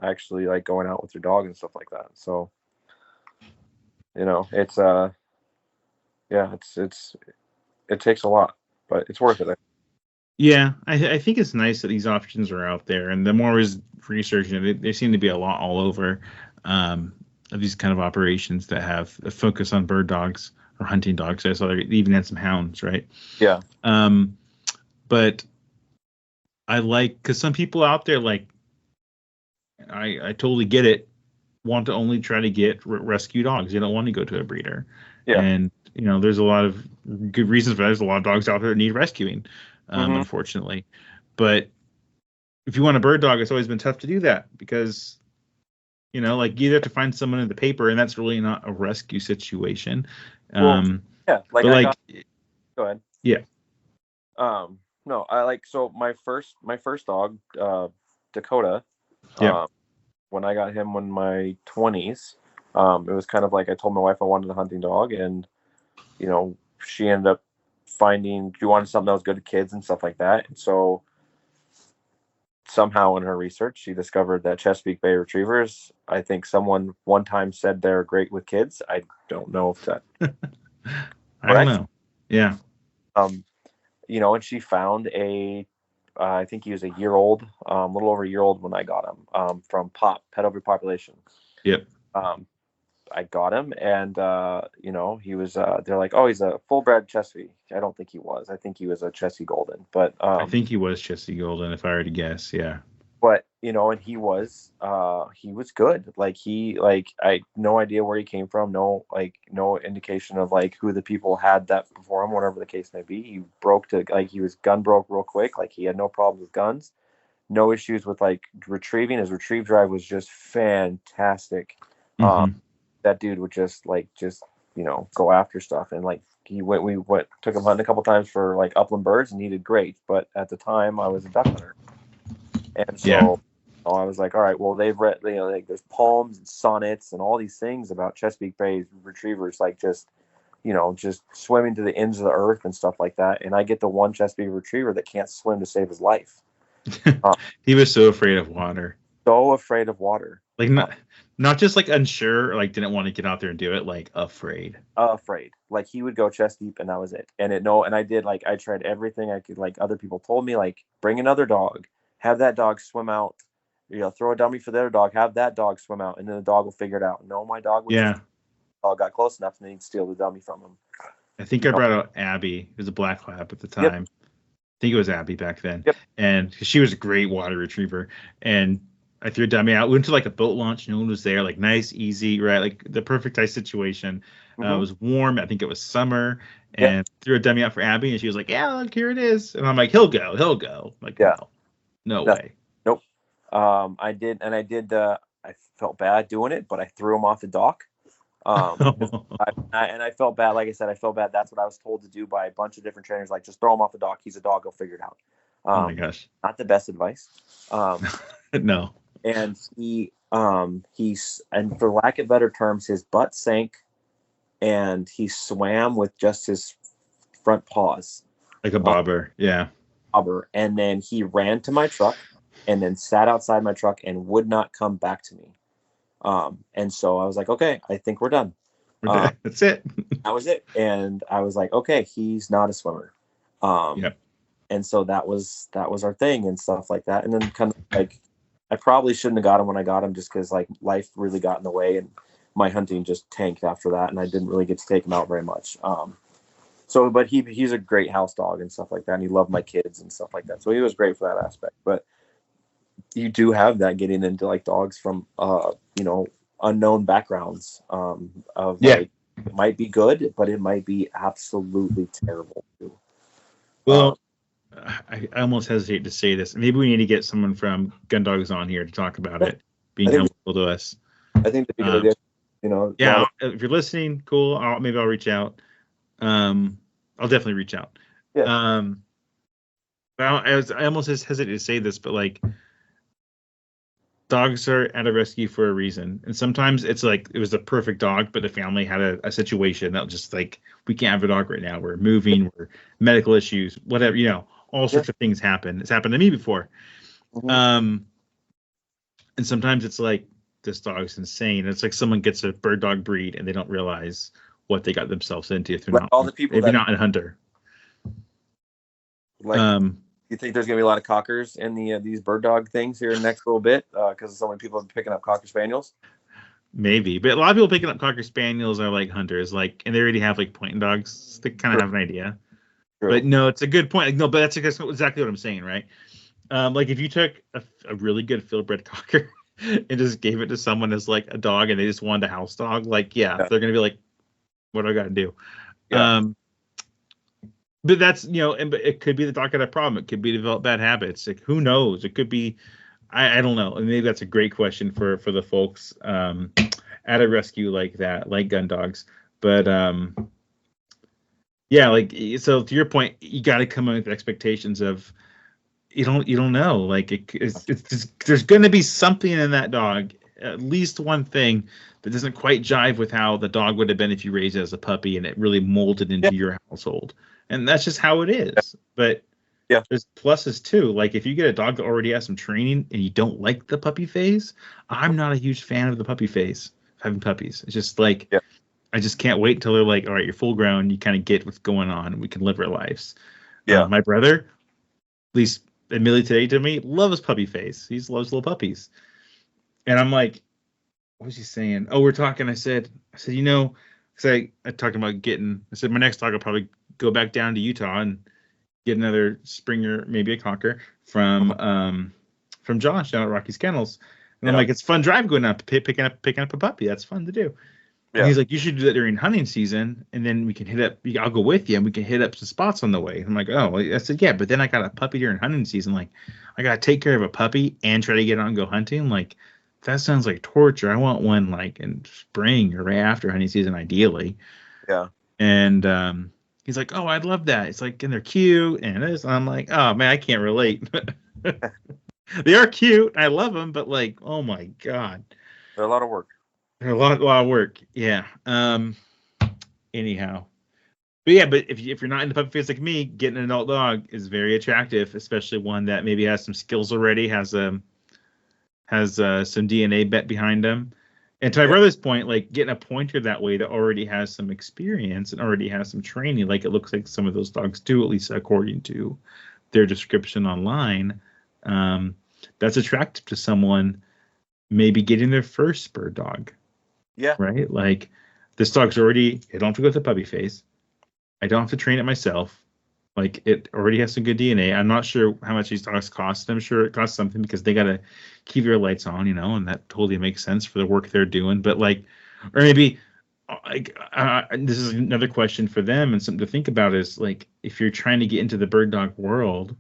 actually like going out with your dog and stuff like that. So it's it takes a lot, but it's worth it. Yeah, I think it's nice that these options are out there, and the more researching, they seem to be a lot all over of these kind of operations that have a focus on bird dogs or hunting dogs. I saw they even had some hounds, right? Yeah. But I like, because some people out there, like, I totally get it, want to only try to get rescue dogs. They don't want to go to a breeder. Yeah. And there's a lot of good reasons for that. There's a lot of dogs out there that need rescuing. Unfortunately, but if you want a bird dog, it's always been tough to do that because, like, you have to find someone in the paper, and that's really not a rescue situation. Well, yeah, like, go ahead. Yeah. No, I like, so my first dog, Dakota, Yeah. When I got him in my 20s, it was kind of like I told my wife I wanted a hunting dog, and she ended up finding she wanted something that was good to kids and stuff like that. And so somehow in her research, she discovered that Chesapeake Bay Retrievers, I think someone one time said they're great with kids. I don't know if that. I don't know. Yeah. And she found I think he was a year old, a little over a year old when I got him, from Pet Overpopulation. Yep. I got him, and he was. They're like, oh, he's a full-bred Chesapeake. I don't think he was. I think he was a Chesapeake Golden, but I think he was Chesapeake Golden, if I were to guess. Yeah. But and he was good. I had no idea where he came from. No indication of who the people had that before him, whatever the case may be. He he was gun broke real quick. He had no problems with guns, no issues with retrieving. His retrieve drive was just fantastic. Mm-hmm. That dude would just go after stuff, and we took him hunting a couple times for upland birds, and he did great. But at the time I was a duck hunter, and so I was like, all right, well, they've read there's poems and sonnets and all these things about Chesapeake Bay retrievers, just swimming to the ends of the earth and stuff like that, and I get the one Chesapeake retriever that can't swim to save his life. He was so afraid of water. Not just unsure, didn't want to get out there and do it, afraid. He would go chest deep, and that was it. And I did I tried everything I could. Other people told me, bring another dog, have that dog swim out, throw a dummy for the other dog, have that dog swim out, and then the dog will figure it out. No, my dog would dog got close enough, and then he'd steal the dummy from him. I think I brought out Abby. It was a black lab at the time. Yep. I think it was Abby back then. Yep. And she was a great water retriever, and I threw a dummy out. We went to a boat launch. No one was there. Nice, easy, right? The perfect ice situation. Mm-hmm. It was warm. I think it was summer. And threw a dummy out for Abby, and she was like, "Yeah, look, here it is." And I'm like, "He'll go. No way." Nope. I did. I felt bad doing it, but I threw him off the dock. I felt bad. Like I said, I felt bad. That's what I was told to do by a bunch of different trainers. Just throw him off the dock. He's a dog. He'll figure it out. Oh my gosh. Not the best advice. No. And and for lack of better terms, his butt sank, and he swam with just his front paws. Like a bobber. Yeah. Bobber. And then he ran to my truck and then sat outside my truck and would not come back to me. And so I was like, okay, I think we're done. That's it. That was it. And I was like, okay, he's not a swimmer. And so that was our thing and stuff like that. And then kind of I probably shouldn't have got him when I got him, just because life really got in the way, and my hunting just tanked after that, and I didn't really get to take him out very much. But he's a great house dog and stuff like that, and he loved my kids and stuff like that. So he was great for that aspect. But you do have that getting into dogs from unknown backgrounds it might be good, but it might be absolutely terrible too. Well, I almost hesitate to say this. Maybe we need to get someone from Gun Dogs on here to talk about it being helpful to us. I think that'd be a good idea. Yeah, if you're listening, cool. Maybe I'll reach out. I'll definitely reach out. Yeah. I almost hesitate to say this, but dogs are at a rescue for a reason, and sometimes it's it was the perfect dog, but the family had a situation that was just we can't have a dog right now. We're moving, we're medical issues, whatever, all sorts of things happen. It's happened to me before. Mm-hmm. And sometimes it's this dog's insane. It's someone gets a bird dog breed and they don't realize what they got themselves into if they're all the people maybe not a hunter. You think there's gonna be a lot of cockers in these bird dog things here in the next little bit because so many people are picking up cocker spaniels? Maybe, but a lot of people picking up cocker spaniels are hunters, and they already have pointing dogs. They kind of have an idea. True. But no, it's a good point. No, but that's exactly what I'm saying, right? If you took a really good field-bred cocker and just gave it to someone as a dog, and they just wanted a house dog, they're gonna be what do I got to do? Yeah. But that's but it could be the dog had a problem. It could be develop bad habits. Who knows? It could be. I don't know. And maybe that's a great question for the folks at a rescue like that, like Gun Dogs. But so to your point, you got to come in with expectations of you don't know. Like it's just, there's going to be something in that dog, at least one thing that doesn't quite jive with how the dog would have been if you raised it as a puppy and it really molded into your household. And that's just how it is. But there's pluses too. Like if you get a dog that already has some training and you don't like the puppy phase, I'm not a huge fan of the puppy phase, having puppies. It's just like I just can't wait until they're like, all right, you're full grown, you kind of get what's going on, and we can live our lives. My brother, at least admittedly today to me, loves puppy phase. He loves little puppies. And I'm like, what was he saying? Oh, we're talking. I said, you know, because I talked about I said my next dog will probably go back down to Utah and get another Springer, maybe a Cocker from Josh down at Rocky's Kennels. And I'm like, it's fun drive going up, picking up a puppy. That's fun to do. And he's like, you should do that during hunting season, and then we can hit up. I'll go with you, and we can hit up some spots on the way. I'm like, oh, I said, yeah, but then I got a puppy during hunting season. Like, I gotta take care of a puppy and try to get out and go hunting. Like, that sounds like torture. I want one like in spring or right after hunting season, ideally. Yeah. And he's like, oh, I'd love that. It's like, and they're cute, and I'm like, oh man, I can't relate. They are cute. I love them, but like, oh my god, they're a lot of work. They're a lot of work. Yeah. Anyhow, but if you're not in the puppy phase like me, getting an adult dog is very attractive, especially one that maybe has some skills already, has some DNA bet behind them. And to my brother's point, like getting a pointer that way that already has some experience and already has some training, like it looks like some of those dogs do, at least according to their description online. That's attractive to someone maybe getting their first bird dog. Yeah. Right? Like this dog's already, I don't have to go to the puppy phase. I don't have to train it myself. Like it already has some good DNA. I'm not sure how much these dogs cost. I'm sure it costs something because they got to keep their lights on, and that totally makes sense for the work they're doing. But like, or maybe like, this is another question for them and something to think about is like, if you're trying to get into the bird dog world,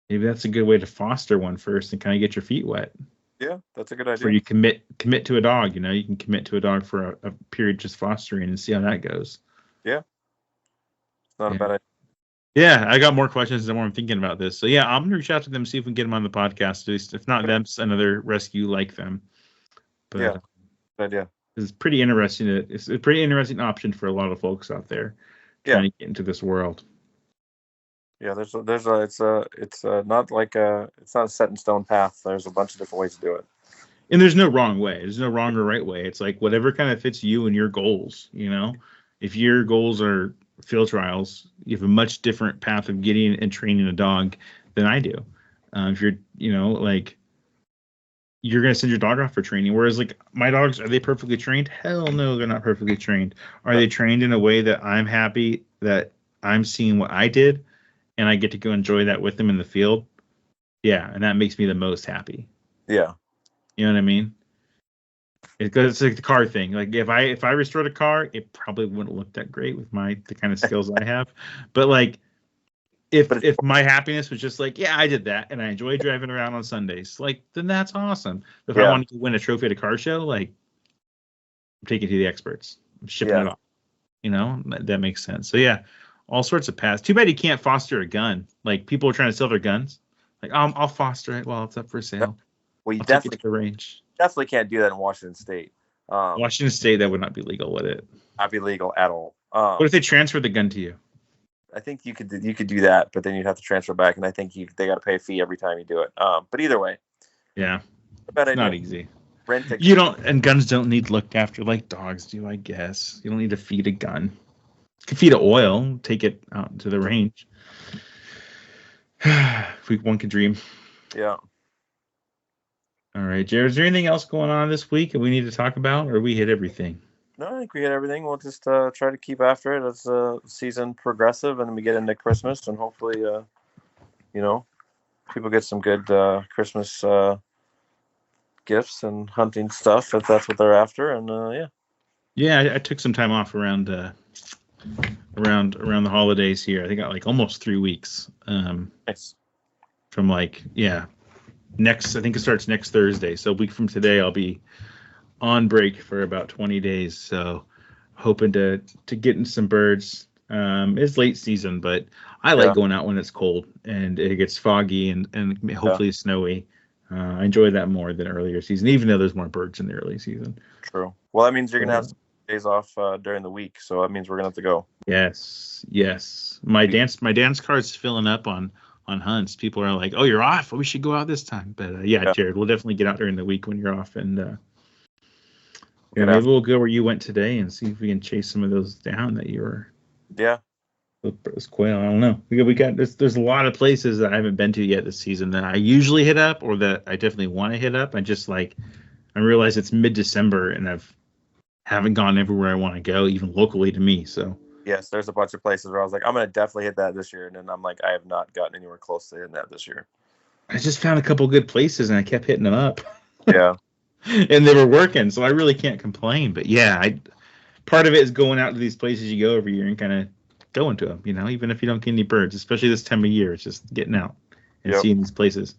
maybe that's a good way to foster one first and kind of get your feet wet. Yeah, that's a good idea. Before you commit to a dog, you can commit to a dog for a period just fostering and see how that goes. Yeah. It's not a bad idea. Yeah, I got more questions the more I'm thinking about this. So yeah, I'm gonna reach out to them, see if we can get them on the podcast. At least if not them, another rescue like them. But yeah, good idea. It's pretty interesting. It's a pretty interesting option for a lot of folks out there trying to get into this world. Yeah, it's not like it's not a set in stone path. There's a bunch of different ways to do it. And there's no wrong way. There's no wrong or right way. It's like whatever kind of fits you and your goals. If your goals are field trials, you have a much different path of getting and training a dog than I do. If you're, like you're going to send your dog off for training. Whereas like my dogs, are they perfectly trained? Hell no, they're not perfectly trained. Are they trained in a way that I'm happy that I'm seeing what I did and I get to go enjoy that with them in the field? Yeah. And that makes me the most happy. Yeah. You know what I mean? It's like the car thing. Like if I restored a car, it probably wouldn't look that great with the kind of skills I have. But like if my happiness was just like, yeah, I did that and I enjoy driving around on Sundays, like then that's awesome. If I wanted to win a trophy at a car show, like I'm taking it to the experts. I'm shipping it off. That makes sense. So yeah, all sorts of paths. Too bad you can't foster a gun. Like people are trying to sell their guns. Like I'll foster it while it's up for sale. Well, you I'll take it to the range. Definitely can't do that in Washington State. Washington State, that would not be legal, would it? Not be legal at all. What if they transfer the gun to you? I think you could do that, but then you'd have to transfer back, and I think they got to pay a fee every time you do it. But either way, it's not easy. Rent and guns don't need looked after like dogs do, I guess. You don't need to feed a gun. You can feed it oil, take it out to the range. One can dream. Yeah. All right, Jared, is there anything else going on this week that we need to talk about, or we hit everything? No, I think we hit everything. We'll just try to keep after it as the season progressive, and then we get into Christmas, and hopefully, people get some good Christmas gifts and hunting stuff if that's what they're after, and Yeah, I took some time off around the holidays here. I think I got like almost 3 weeks. Nice. From I think it starts next Thursday. So a week from today, I'll be on break for about 20 days. So hoping to get in some birds. It's late season, but I like going out when it's cold and it gets foggy and hopefully snowy. I enjoy that more than earlier season, even though there's more birds in the early season. True. Well, that means you're gonna have some days off during the week, so that means we're gonna have to go. Yes. My dance card's filling up on hunts. People are like, "Oh, you're off. Well, we should go out this time." But Jared, we'll definitely get out during the week when you're off, and maybe we'll go where you went today and see if we can chase some of those down that you were. Yeah. Those quail. I don't know. We got there's a lot of places that I haven't been to yet this season that I usually hit up or that I definitely want to hit up. I realize it's mid-December and haven't gone everywhere I want to go, even locally to me. So yes, there's a bunch of places where I was like, I'm gonna definitely hit that this year, and then I'm like, I have not gotten anywhere close to hitting that this year. I just found a couple good places and I kept hitting them up. Yeah. And they were working, so I really can't complain. But part of it is going out to these places you go every year and kind of going to them, even if you don't get any birds, especially this time of year. It's just getting out and seeing these places.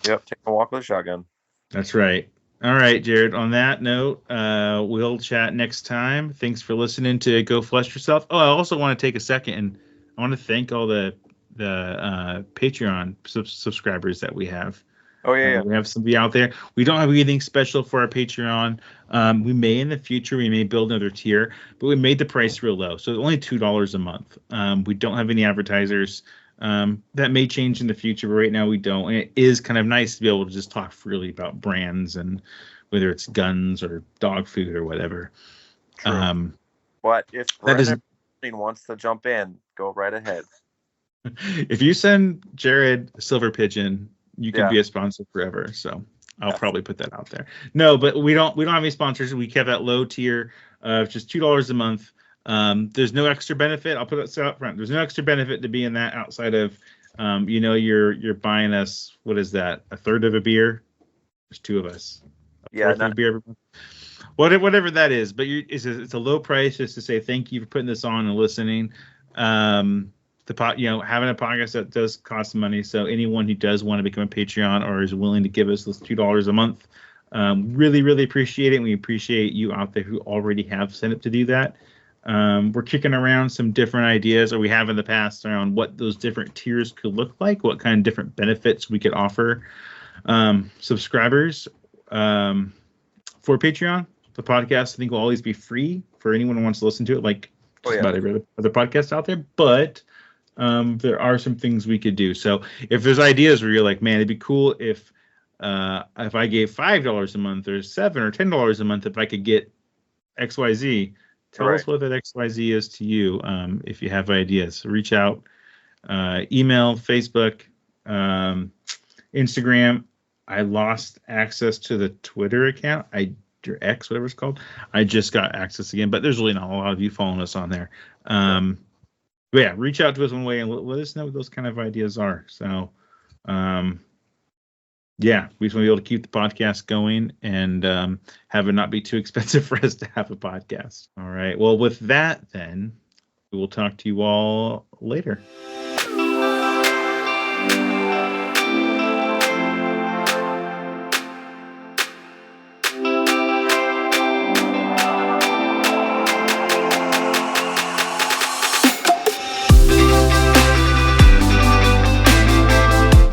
Yep, take a walk with a shotgun. That's right. All right, Jared, on that note, we'll chat next time. Thanks for listening to Go Flush Yourself. Oh, I also want to take a second and I want to thank all the Patreon subscribers that we have. Oh, yeah. We have somebody out there. We don't have anything special for our Patreon. We may in the future, we may build another tier, but we made the price real low. So only $2 a month. We don't have any advertisers. That may change in the future, but right now we don't. And it is kind of nice to be able to just talk freely about brands and whether it's guns or dog food or whatever. But if Brennan wants to jump in, go right ahead. If you send Jared a silver pigeon, you can be a sponsor forever. So I'll probably put that out there. No, but we don't have any sponsors. We kept that low tier of just $2 a month. There's no extra benefit. I'll put it out front. There's no extra benefit to being that outside of, you're buying us, what is that? A third of a beer? There's two of us. A beer every month. Whatever that is, but it's a low price just to say thank you for putting this on and listening. Having a podcast that does cost money. So anyone who does want to become a Patreon or is willing to give us those $2 a month, really, really appreciate it. And we appreciate you out there who already have signed up to do that. We're kicking around some different ideas, or we have in the past, around what those different tiers could look like, what kind of different benefits we could offer subscribers for Patreon. The podcast, I think, will always be free for anyone who wants to listen to it, like about every other podcast out there. But there are some things we could do. So if there's ideas where you're like, man, it'd be cool if I gave $5 a month or $7 or $10 a month, if I could get XYZ, tell us what that XYZ is to you. If you have ideas, reach out, email, Facebook, Instagram. I lost access to the Twitter account. Or X, whatever it's called. I just got access again, but there's really not a lot of you following us on there. But reach out to us one way and let us know what those kind of ideas are. So, we just want to be able to keep the podcast going and have it not be too expensive for us to have a podcast. All right. Well, with that, then we will talk to you all later.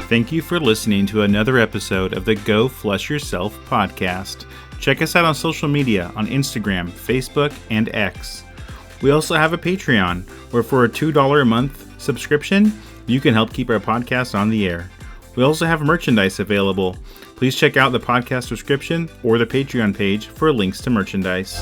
Thank you for listening to another episode of the Go Flush Yourself podcast. Check us out on social media on Instagram, Facebook, and X. We also have a Patreon, where for a $2 a month subscription, you can help keep our podcast on the air. We also have merchandise available. Please check out the podcast description or the Patreon page for links to merchandise.